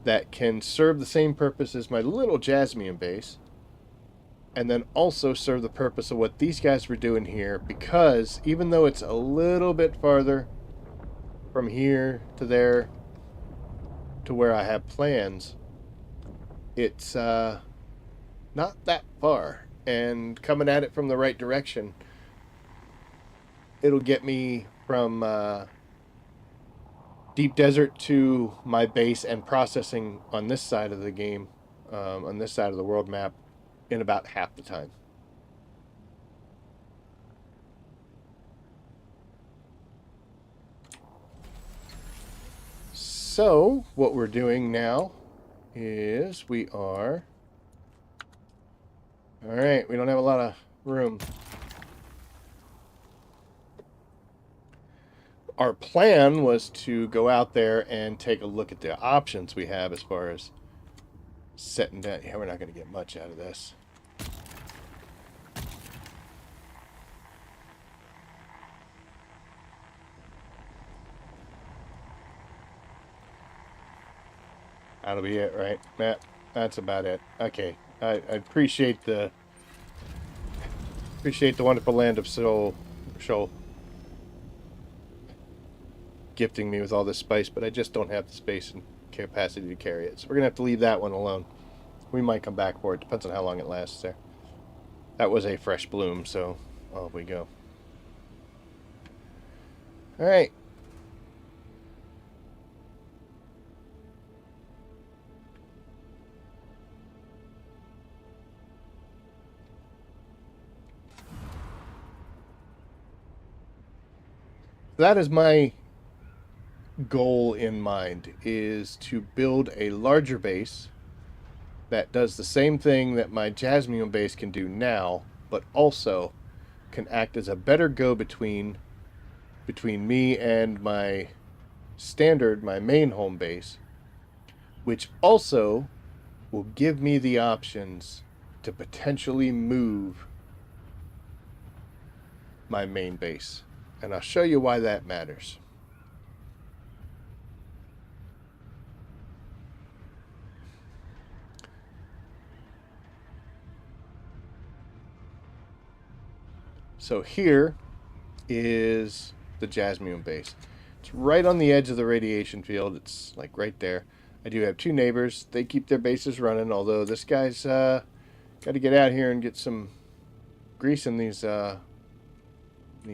that can serve the same purpose as my little Jasmium base, and then also serve the purpose of what these guys were doing here, because even though it's a little bit farther from here to there to where I have plans, it's not that far, and coming at it from the right direction, it'll get me from deep desert to my base and processing on this side of the game, on this side of the world map, in about half the time. So what we're doing now is we are... Alright, we don't have a lot of room. Our plan was to go out there and take a look at the options we have as far as setting down. Yeah, we're not going to get much out of this. That'll be it, right, Matt? That's about it. Okay, I appreciate the wonderful land of Shoel gifting me with all this spice, but I just don't have the space and capacity to carry it. So we're gonna have to leave that one alone. We might come back for it. Depends on how long it lasts there. That was a fresh bloom, so off we go. All right. That is my goal in mind, is to build a larger base that does the same thing that my Jasmium base can do now, but also can act as a better go-between between me and my main home base, which also will give me the options to potentially move my main base. And I'll show you why that matters. So here is the Jasmium base. It's right on the edge of the radiation field. It's like right there. I do have two neighbors. They keep their bases running, although this guy's got to get out here and get some grease in these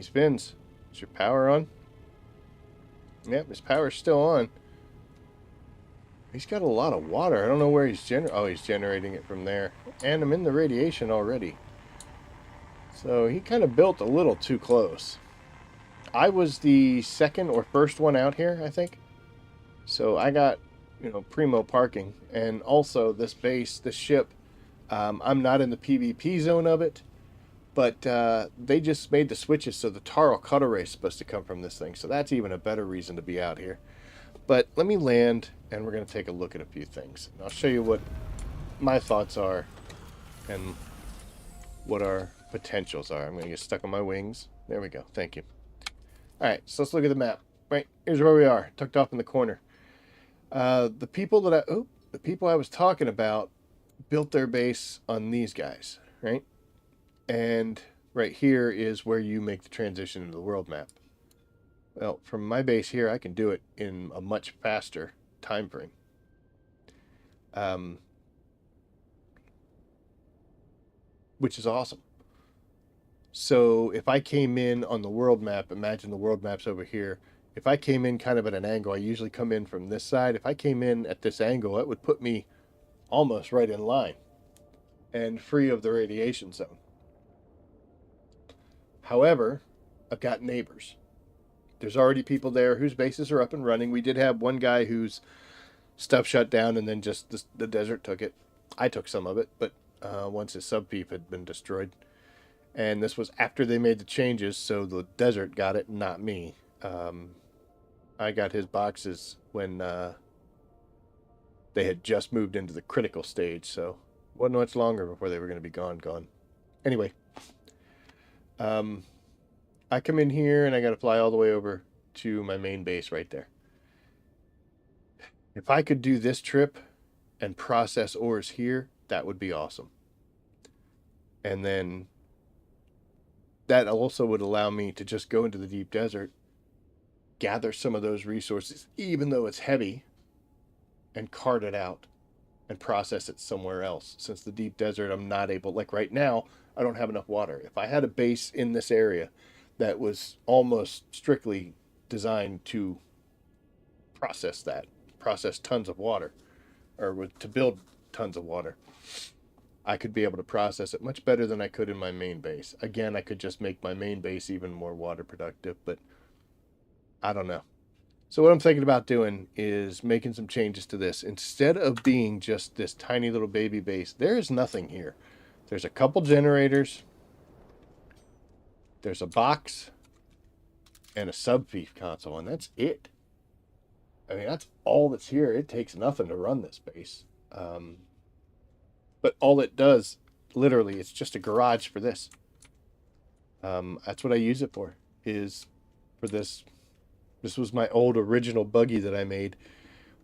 fins. Is your power on? Yep, his power's still on. He's got a lot of water. I don't know where he's he's generating it from there. And I'm in the radiation already. So he kind of built a little too close. I was the second or first one out here, I think. So I got, primo parking. And also this base, this ship, I'm not in the PvP zone of it. But they just made the switches so the Taro Cutter Ray is supposed to come from this thing. So that's even a better reason to be out here. But let me land, and we're going to take a look at a few things. And I'll show you what my thoughts are and what our potentials are. I'm going to get stuck on my wings. There we go. Thank you. All right, so let's look at the map. Right, here's where we are, tucked off in the corner. The people I was talking about built their base on these guys, right? And right here is where you make the transition into the world map. Well, from my base here, I can do it in a much faster time frame. Which is awesome. So if I came in on the world map, imagine the world map's over here. If I came in kind of at an angle, I usually come in from this side. If I came in at this angle, it would put me almost right in line and free of the radiation zone. However, I've got neighbors. There's already people there whose bases are up and running. We did have one guy whose stuff shut down and then just the desert took it. I took some of it, but once his sub-peep had been destroyed. And this was after they made the changes, so the desert got it, not me. I got his boxes when they had just moved into the critical stage, so it wasn't much longer before they were going to be gone. Anyway, I come in here and I got to fly all the way over to my main base right there. If I could do this trip and process ores here, that would be awesome. And then that also would allow me to just go into the deep desert, gather some of those resources, even though it's heavy, and cart it out and process it somewhere else. Since the deep desert, I'm not able, like right now, I don't have enough water. If I had a base in this area that was almost strictly designed to process that, process tons of water, or to build tons of water, I could be able to process it much better than I could in my main base. Again, I could just make my main base even more water productive, but I don't know. So what I'm thinking about doing is making some changes to this. Instead of being just this tiny little baby base, there is nothing here. There's a couple generators. There's a box and a sub-feed console, and that's it. I mean, that's all that's here. It takes nothing to run this base. But all it does, literally, it's just a garage for this. That's what I use it for, is for this. This was my old original buggy that I made.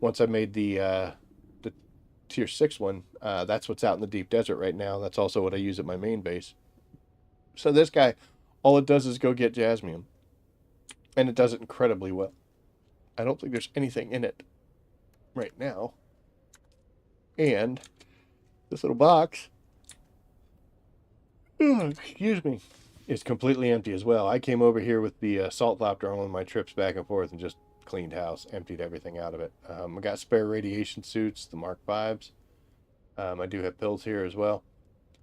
Once I made the tier 6 one, that's what's out in the deep desert right now. That's also what I use at my main base. So this guy, all it does is go get Jasmium. And it does it incredibly well. I don't think there's anything in it right now. And this little box, excuse me, is completely empty as well. I came over here with the salt Thopter on one of my trips back and forth and just cleaned house, emptied everything out of it. I got spare radiation suits, the Mark V's. I do have pills here as well.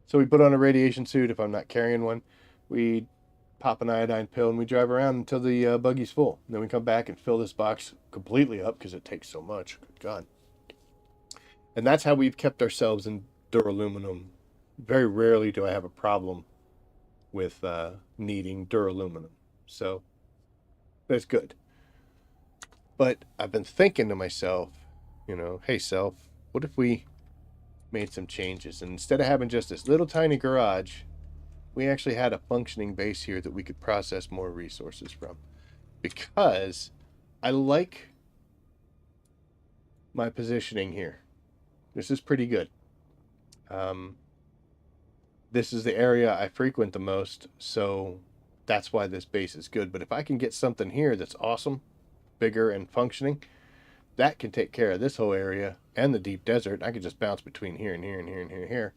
So we put on a radiation suit if I'm not carrying one. We pop an iodine pill and we drive around until the buggy's full. And then we come back and fill this box completely up because it takes so much. Good God. And that's how we've kept ourselves in Duralumium. Very rarely do I have a problem with needing Duralumium. So that's good. But I've been thinking to myself, you know, hey self, what if we made some changes? And instead of having just this little tiny garage, we actually had a functioning base here that we could process more resources from. Because I like my positioning here. This is pretty good. This is the area I frequent the most, so that's why this base is good. But if I can get something here that's awesome, bigger and functioning, that can take care of this whole area and the deep desert. I could just bounce between here and here and here and here and here.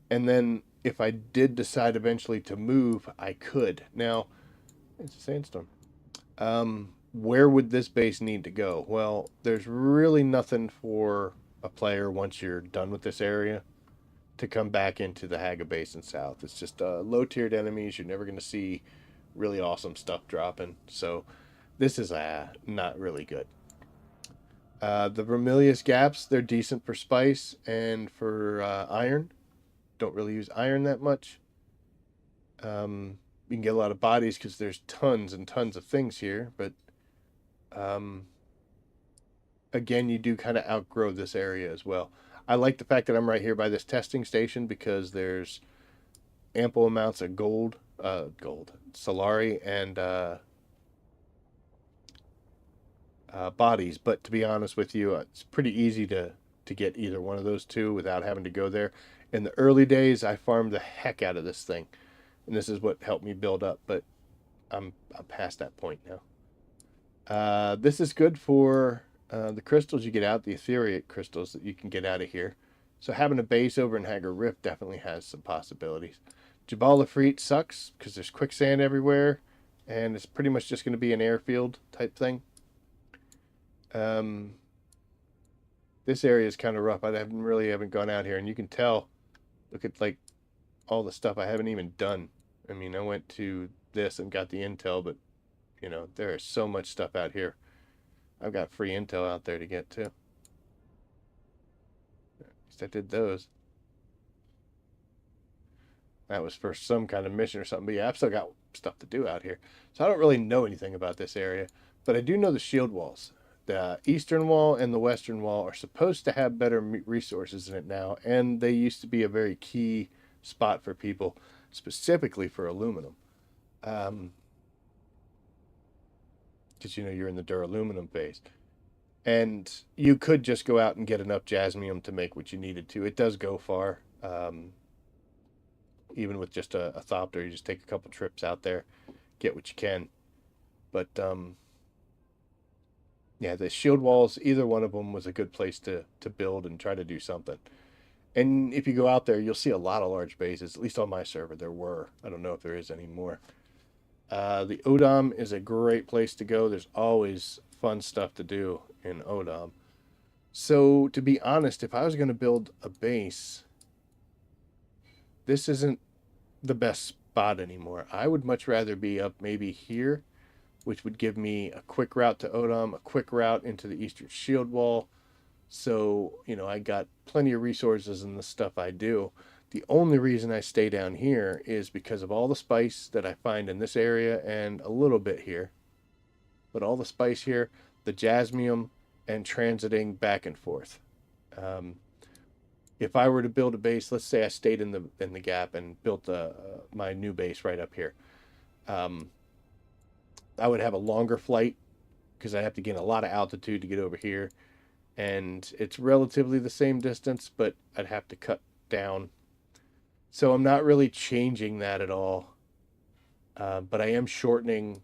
And then if I did decide eventually to move, I could. Now, it's a sandstorm. Where would this base need to go? Well, there's really nothing for a player once you're done with this area to come back into the Haga Basin South. It's just low-tiered enemies. You're never going to see really awesome stuff dropping. So this is not really good. The Vermilius Gaps, they're decent for spice and for iron. Don't really use iron that much. You can get a lot of bodies because there's tons and tons of things here. But again, you do kind of outgrow this area as well. I like the fact that I'm right here by this testing station because there's ample amounts of gold, Solari, and bodies. But to be honest with you, it's pretty easy to get either one of those two without having to go there. In the early days, I farmed the heck out of this thing, and this is what helped me build up. But I'm past that point now. This is good for the crystals you get out, the ethereate crystals that you can get out of here. So having a base over in Hagar Rift definitely has some possibilities. Jabal Ifrit sucks because there's quicksand everywhere, and it's pretty much just going to be an airfield type thing. This area is kind of rough. I haven't gone out here, and you can tell. Look at like all the stuff I haven't even done. I mean, I went to this and got the intel, but you know, there is so much stuff out here. I've got free intel out there to get too. At least I did those. That was for some kind of mission or something. But yeah, I've still got stuff to do out here. So I don't really know anything about this area. But I do know the shield walls. The eastern wall and the western wall are supposed to have better resources in it now. And they used to be a very key spot for people, specifically for aluminum. Because, you know, you're in the Duralumium phase. And you could just go out and get enough Jasmium to make what you needed to. It does go far. Even with just a Thopter, you just take a couple trips out there, get what you can. But, yeah, the shield walls, either one of them was a good place to build and try to do something. And if you go out there, you'll see a lot of large bases. At least on my server, there were. I don't know if there is anymore. The Odom is a great place to go. There's always fun stuff to do in Odom. So, to be honest, if I was going to build a base, this isn't the best spot anymore. I would much rather be up maybe here, which would give me a quick route to Odom, a quick route into the Eastern Shield Wall. So, you know, I got plenty of resources in the stuff I do. The only reason I stay down here is because of all the spice that I find in this area and a little bit here. But all the spice here, the Jasmium, and transiting back and forth. If I were to build a base, let's say I stayed in the gap and built my new base right up here. I would have a longer flight because I'd have to gain a lot of altitude to get over here. And it's relatively the same distance, but I'd have to cut down. So I'm not really changing that at all. But I am shortening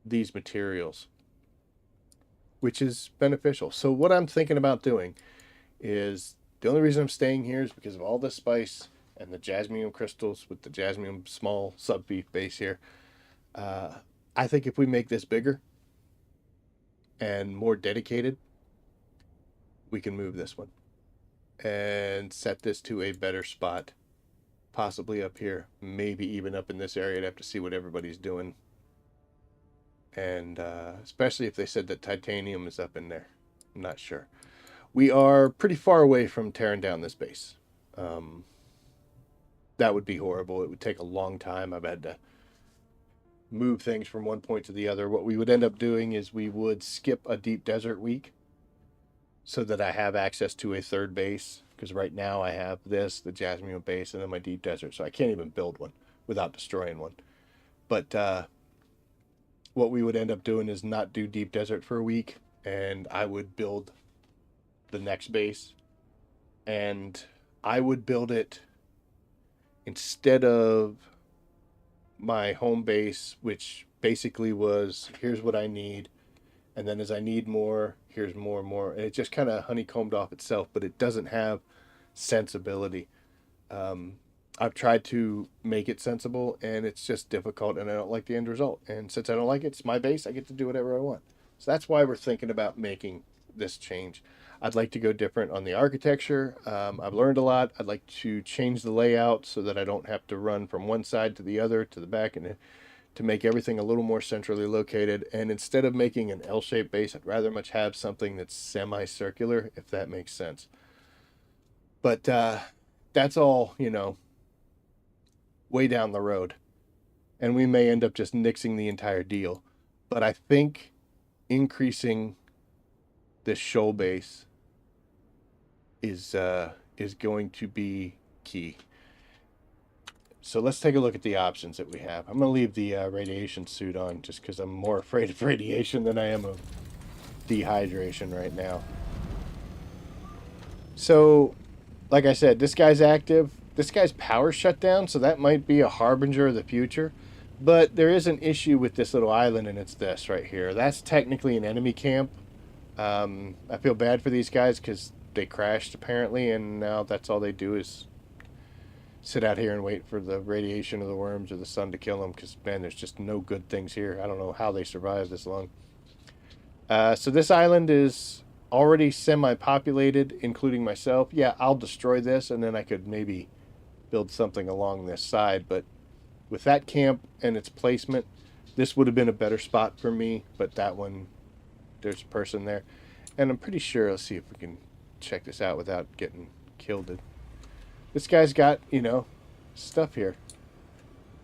these materials, which is beneficial. So what I'm thinking about doing is, the only reason I'm staying here is because of all this spice and the Jasmium crystals with the Jasmium small sub-beef base here. I think if we make this bigger and more dedicated, we can move this one and set this to a better spot, possibly up here, maybe even up in this area. I'd have to see what everybody's doing, and especially if they said that titanium is up in there. I'm not sure. We are pretty far away from tearing down this base. That would be horrible. It would take a long time. I've had to move things from one point to the other. What we would end up doing is we would skip a deep desert week so that I have access to a third base, because right now I have this, the Jasmium Base, and then my deep desert, so I can't even build one without destroying one. But what we would end up doing is not do deep desert for a week, and I would build the next base, and I would build it instead of my home base, which basically was, here's what I need, and then as I need more, here's more and more. And it just kind of honeycombed off itself, but it doesn't have sensibility. I've tried to make it sensible, and it's just difficult, and I don't like the end result. And since I don't like it, it's my base. I get to do whatever I want. So that's why we're thinking about making this change. I'd like to go different on the architecture. I've learned a lot. I'd like to change the layout so that I don't have to run from one side to the other, to the back, and to make everything a little more centrally located. And instead of making an L-shaped base, I'd rather much have something that's semicircular, if that makes sense. But that's all, you know, way down the road. And we may end up just nixing the entire deal. But I think increasing this Shoel base is going to be key. So let's take a look at the options that we have. I'm going to leave the radiation suit on just because I'm more afraid of radiation than I am of dehydration right now. So, like I said, this guy's active. This guy's power shut down, so that might be a harbinger of the future. But there is an issue with this little island, and it's this right here. That's technically an enemy camp. I feel bad for these guys because they crashed apparently, and now that's all they do is sit out here and wait for the radiation of the worms or the sun to kill them, because, man, there's just no good things here. I don't know how they survived this long. So this island is already semi-populated, including myself. Yeah, I'll destroy this, and then I could maybe build something along this side. But with that camp and its placement, this would have been a better spot for me. But that one, there's a person there. And I'm pretty sure, let's see if we can check this out without getting killed. This guy's got, you know, stuff here.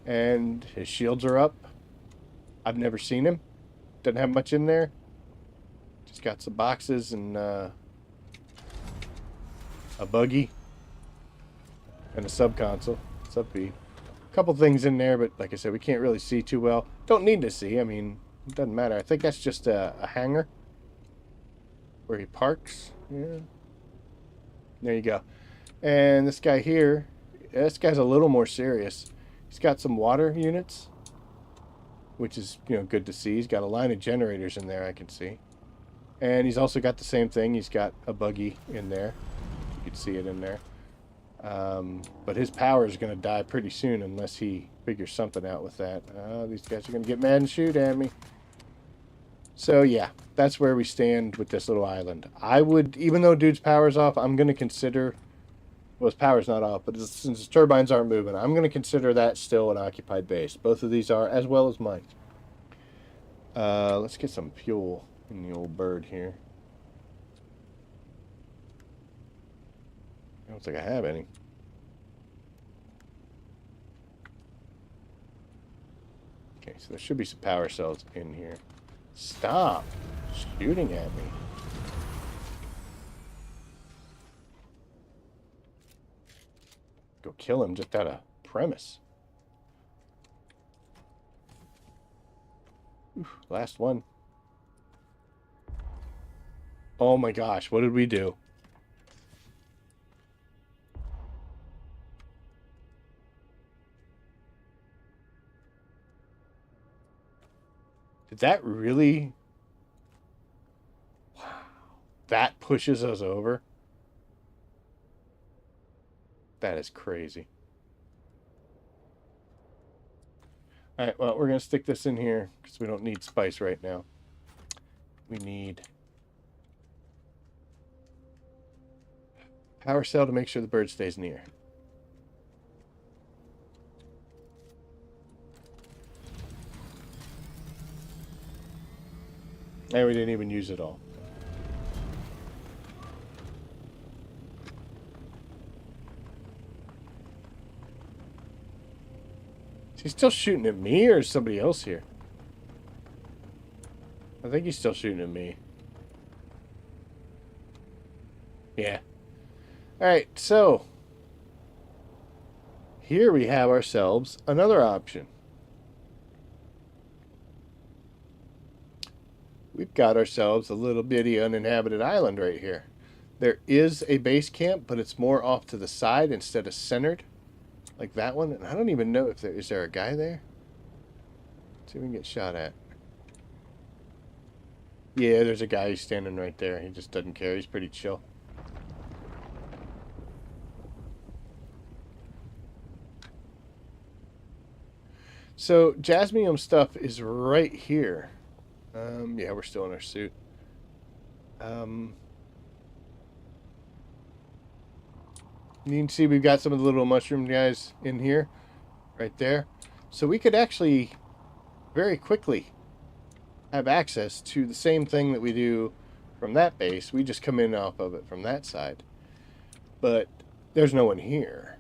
And his shields are up. I've never seen him. Doesn't have much in there. Just got some boxes and a buggy. And a sub console. Sub B. couple things in there, but like I said, we can't really see too well. Don't need to see. I mean, it doesn't matter. I think that's just a hangar where he parks. Yeah. There you go. And this guy here, this guy's a little more serious. He's got some water units, which is, you know, good to see. He's got a line of generators in there, I can see. And he's also got the same thing. He's got a buggy in there. You can see it in there. But his power is going to die pretty soon unless he figures something out with that. These guys are going to get mad and shoot at me. So, yeah, that's where we stand with this little island. I would, even though dude's power's off, I'm going to consider... Well, his power's not off, but since his turbines aren't moving, I'm going to consider that still an occupied base. Both of these are, as well as mine. Let's get some fuel in the old bird here. I don't think I have any. Okay, so there should be some power cells in here. Stop shooting at me. Go kill him just out of premise. Oof, last one. Oh my gosh, what did we do? Did that really... Wow. That pushes us over? That is crazy. Alright, well, we're going to stick this in here because we don't need spice right now. We need power cell to make sure the bird stays near. And we didn't even use it all. He's still shooting at me, or is somebody else here? I think he's still shooting at me. Yeah. Alright, so here we have ourselves another option. We've got ourselves a little bitty uninhabited island right here. There is a base camp, but it's more off to the side instead of centered. Like that one. And I don't even know if there... Is there a guy there? Let's see if we can get shot at. Yeah, there's a guy who's standing right there. He just doesn't care. He's pretty chill. So, Jasmium stuff is right here. Yeah, we're still in our suit. You can see we've got some of the little mushroom guys in here, right there. So we could actually very quickly have access to the same thing that we do from that base. We just come in off of it from that side. But there's no one here.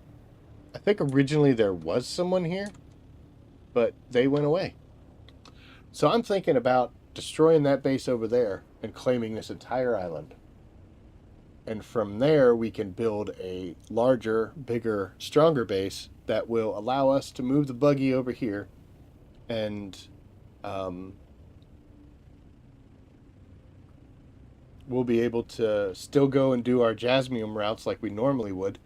I think originally there was someone here, but they went away. So I'm thinking about destroying that base over there and claiming this entire island. And from there, we can build a larger, bigger, stronger base that will allow us to move the buggy over here. And we'll be able to still go and do our Jasmium routes like we normally would.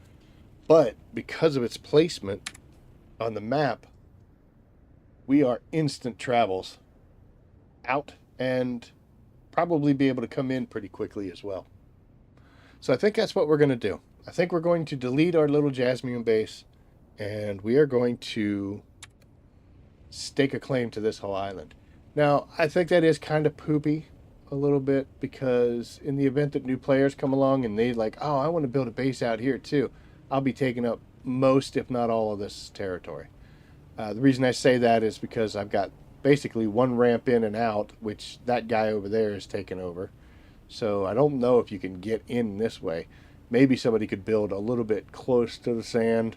But because of its placement on the map, we are instant travels out and probably be able to come in pretty quickly as well. So I think that's what we're going to do. I think we're going to delete our little Jasmium base, and we are going to stake a claim to this whole island. Now, I think that is kind of poopy a little bit, because in the event that new players come along and they like, oh, I want to build a base out here too, I'll be taking up most, if not all, of this territory. The reason I say that is because I've got basically one ramp in and out, which that guy over there is taking over. So I don't know if you can get in this way. Maybe somebody could build a little bit close to the sand.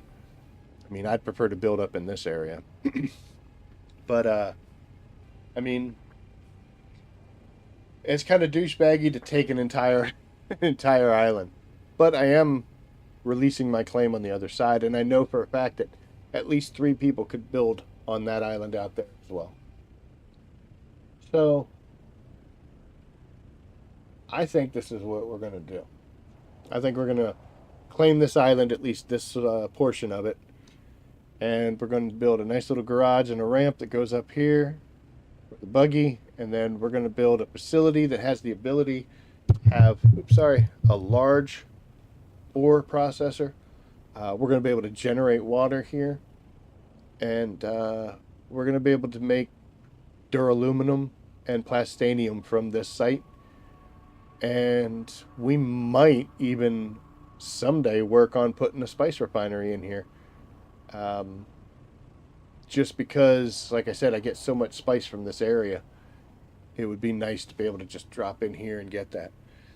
I mean, I'd prefer to build up in this area. But, I mean, it's kind of douchebaggy to take an entire island. But I am releasing my claim on the other side, and I know for a fact that at least 3 people could build on that island out there as well. So I think this is what we're going to do. I think we're going to claim this island, at least this portion of it, and we're going to build a nice little garage and a ramp that goes up here for the buggy, and then we're going to build a facility that has the ability to have, a large ore processor. We're going to be able to generate water here, and we're going to be able to make Duralumium and Plastanium from this site. And we might even someday work on putting a spice refinery in here. Just because, like I said, I get so much spice from this area. It would be nice to be able to just drop in here and get that.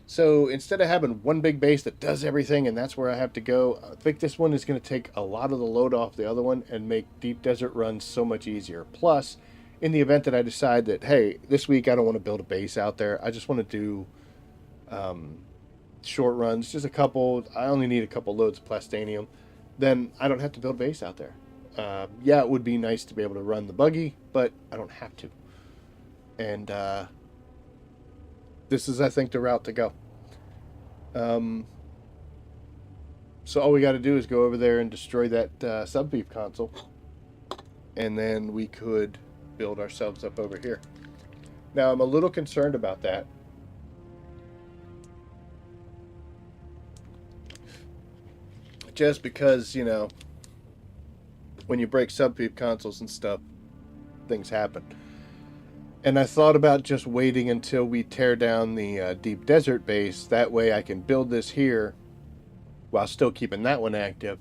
So instead of having one big base that does everything and that's where I have to go, I think this one is going to take a lot of the load off the other one and make deep desert runs so much easier. Plus, in the event that I decide that, hey, this week I don't want to build a base out there, I just want to do short runs, just a couple. I only need a couple loads of Plastanium. Then I don't have to build a base out there. Yeah, it would be nice to be able to run the buggy, but I don't have to. And this is, I think, the route to go. So all we got to do is go over there and destroy that sub-beef console, and then we could build ourselves up over here. Now, I'm a little concerned about that. Just because, when you break sub-beef consoles and stuff, things happen. And I thought about just waiting until we tear down the deep desert base. That way I can build this here while still keeping that one active.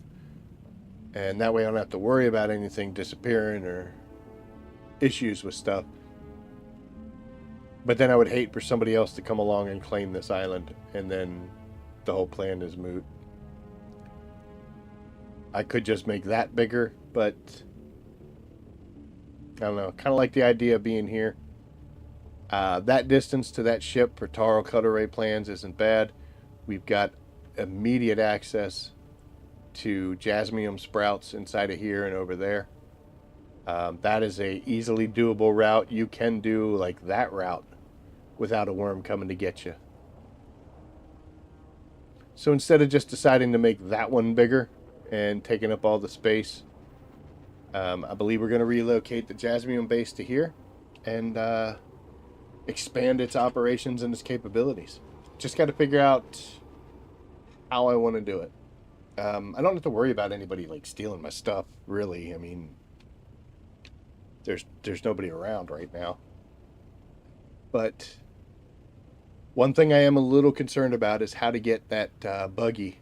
And that way I don't have to worry about anything disappearing or issues with stuff. But then I would hate for somebody else to come along and claim this island, and then the whole plan is moot. I could just make that bigger, but I don't know. Kind of like the idea of being here. That distance to that ship for Taro cut array plans isn't bad. We've got immediate access to Jasmium sprouts inside of here and over there. That is a easily doable route. You can do like that route without a worm coming to get you. So instead of just deciding to make that one bigger and taking up all the space, I believe we're going to relocate the Jasmium Base to here and expand its operations and its capabilities. Just got to figure out how I want to do it. I don't have to worry about anybody like stealing my stuff, really. I mean, there's nobody around right now. But one thing I am a little concerned about is how to get that buggy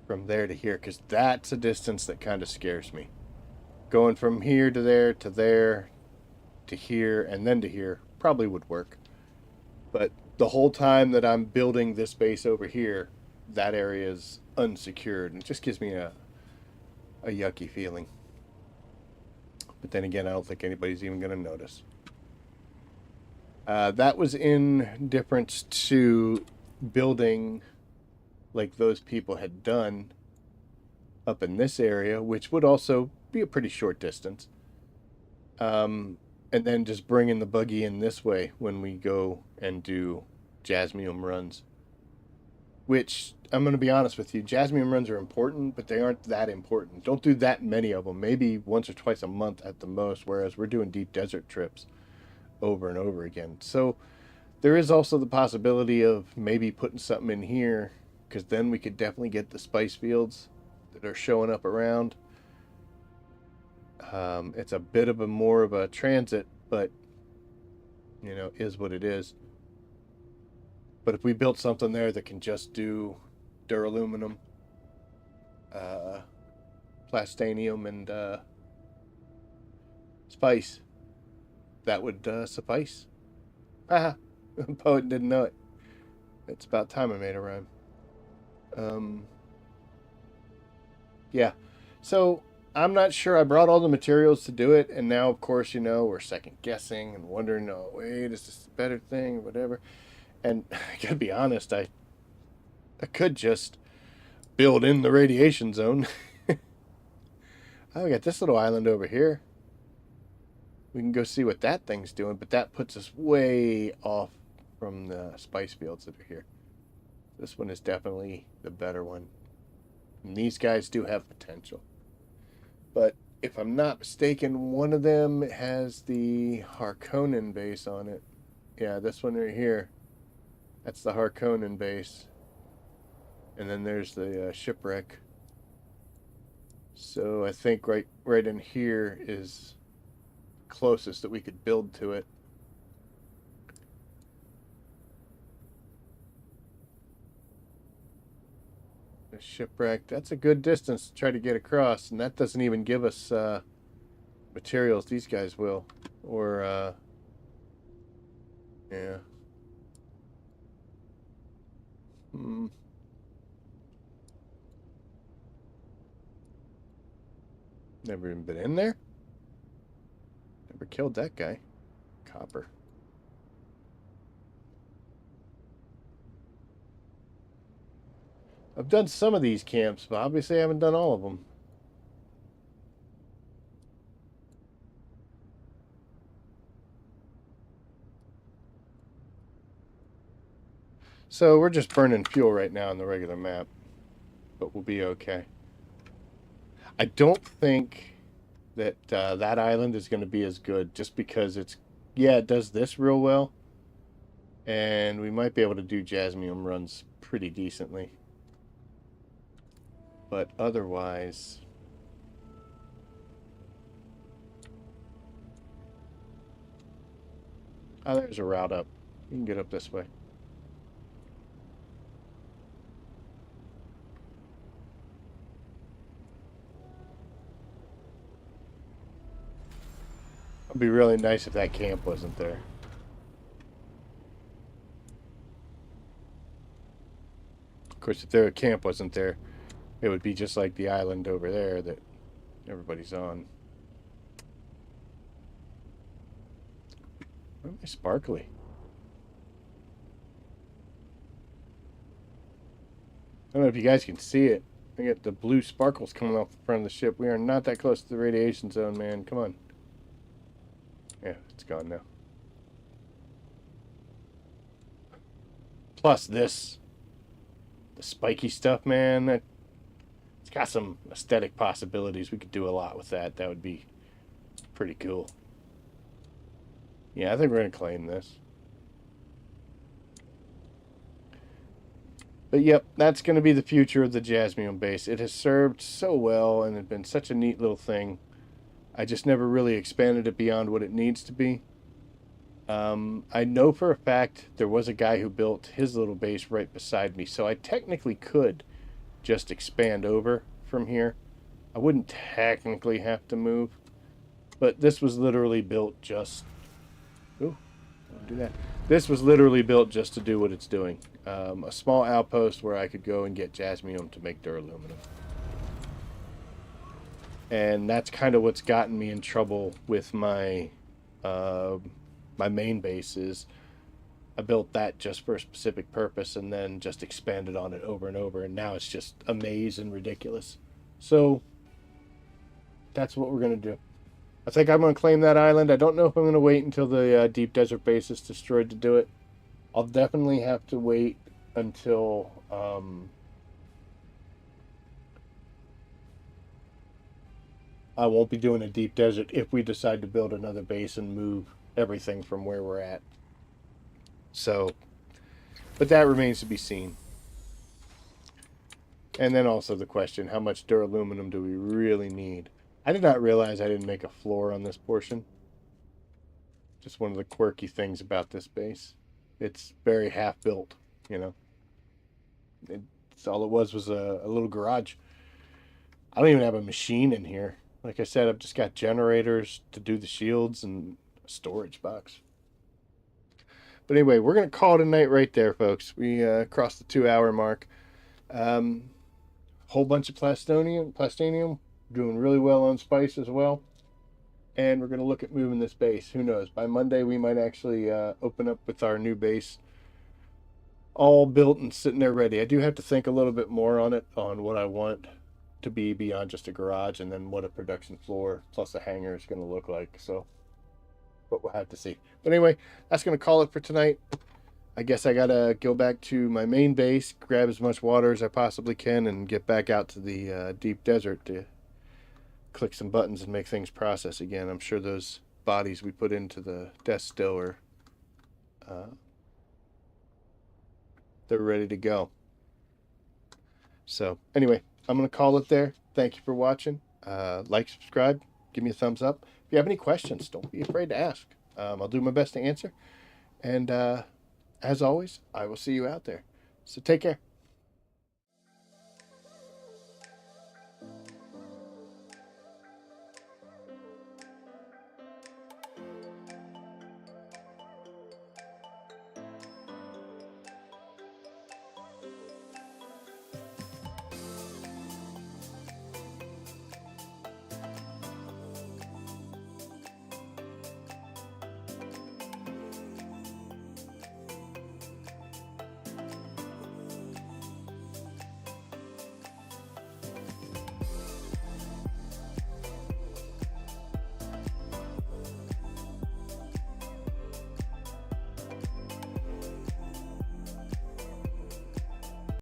from there to here, because that's a distance that kind of scares me. Going from here to there to there to here and then to here probably would work. But the whole time that I'm building this base over here, that area is unsecured, and it just gives me a yucky feeling. But then again, I don't think anybody's even going to notice. That was in difference to building like those people had done up in this area, which would also be a pretty short distance. And then just bringing the buggy in this way when we go and do Jasmium runs. Which, I'm going to be honest with you, Jasmium runs are important, but they aren't that important. Don't do that many of them. Maybe once or twice a month at the most, whereas we're doing deep desert trips over and over again. So there is also the possibility of maybe putting something in here, because then we could definitely get the spice fields that are showing up around. It's a bit of a more of a transit, but is what it is. But if we built something there that can just do Duralumium, Plastanium, and spice, that would suffice. Haha, the poet didn't know it. It's about time I made a rhyme. Yeah, so I'm not sure. I brought all the materials to do it, and now, of course, we're second guessing and wondering, oh, wait, is this a better thing, or whatever. And I gotta be honest, I could just build in the radiation zone. Oh, we got this little island over here. We can go see what that thing's doing, but that puts us way off from the spice fields that are here. This one is definitely the better one. And these guys do have potential. But if I'm not mistaken, one of them has the Harkonnen base on it. Yeah, this one right here. That's the Harkonnen base. And then there's the shipwreck. So I think right in here is closest that we could build to it. The shipwreck, that's a good distance to try to get across, and that doesn't even give us materials. These guys will. Or, yeah. Never even been in there? Never killed that guy. Copper. I've done some of these camps, but obviously I haven't done all of them. So we're just burning fuel right now on the regular map, but we'll be okay. I don't think that that island is going to be as good just because it's, yeah, it does this real well. And we might be able to do Jasmium runs pretty decently. But otherwise... Oh, there's a route up. You can get up this way. It'd be really nice if that camp wasn't there. Of course, if their camp wasn't there, it would be just like the island over there that everybody's on. Why am I sparkly? I don't know if you guys can see it. I got the blue sparkles coming off the front of the ship. We are not that close to the radiation zone, man. Come on. Yeah, it's gone now. Plus this. The spiky stuff, man. It's got some aesthetic possibilities. We could do a lot with that. That would be pretty cool. Yeah, I think we're going to claim this. But yep, that's going to be the future of the Jasmium Base. It has served so well and it's been such a neat little thing. I just never really expanded it beyond what it needs to be. I know for a fact there was a guy who built his little base right beside me, so I technically could just expand over from here. I wouldn't technically have to move, but this was literally built just... Ooh, don't do that. This was literally built just to do what it's doing. A small outpost where I could go and get Jasmium to make Duralumium. And that's kind of what's gotten me in trouble with my my main base is I built that just for a specific purpose and then just expanded on it over and over, and now it's just a maze and ridiculous. So that's what we're going to do. I think I'm going to claim that island. I don't know if I'm going to wait until the deep desert base is destroyed to do it. I'll definitely have to wait until I won't be doing a deep desert if we decide to build another base and move everything from where we're at. So, but that remains to be seen. And then also the question, how much Duralumium do we really need? I did not realize I didn't make a floor on this portion. Just one of the quirky things about this base. It's very half-built, you know. It's all it was a little garage. I don't even have a machine in here. Like I said, I've just got generators to do the shields and a storage box. But anyway, we're going to call it a night right there, folks. We crossed the 2-hour mark. Whole bunch of Plastanium. Doing really well on spice as well. And we're going to look at moving this base. Who knows? By Monday, we might actually open up with our new base all built and sitting there ready. I do have to think a little bit more on it, on what I want. to be beyond just a garage, and then what a production floor plus a hangar is going to look like. So, but we'll have to see. But anyway, that's going to call it for tonight. I guess I got to go back to my main base, grab as much water as I possibly can, and get back out to the deep desert to click some buttons and make things process again. I'm sure those bodies we put into the death still are they're ready to go. So anyway, I'm going to call it there. Thank you for watching. Like, subscribe, give me a thumbs up. If you have any questions, don't be afraid to ask. I'll do my best to answer. And as always, I will see you out there. So take care.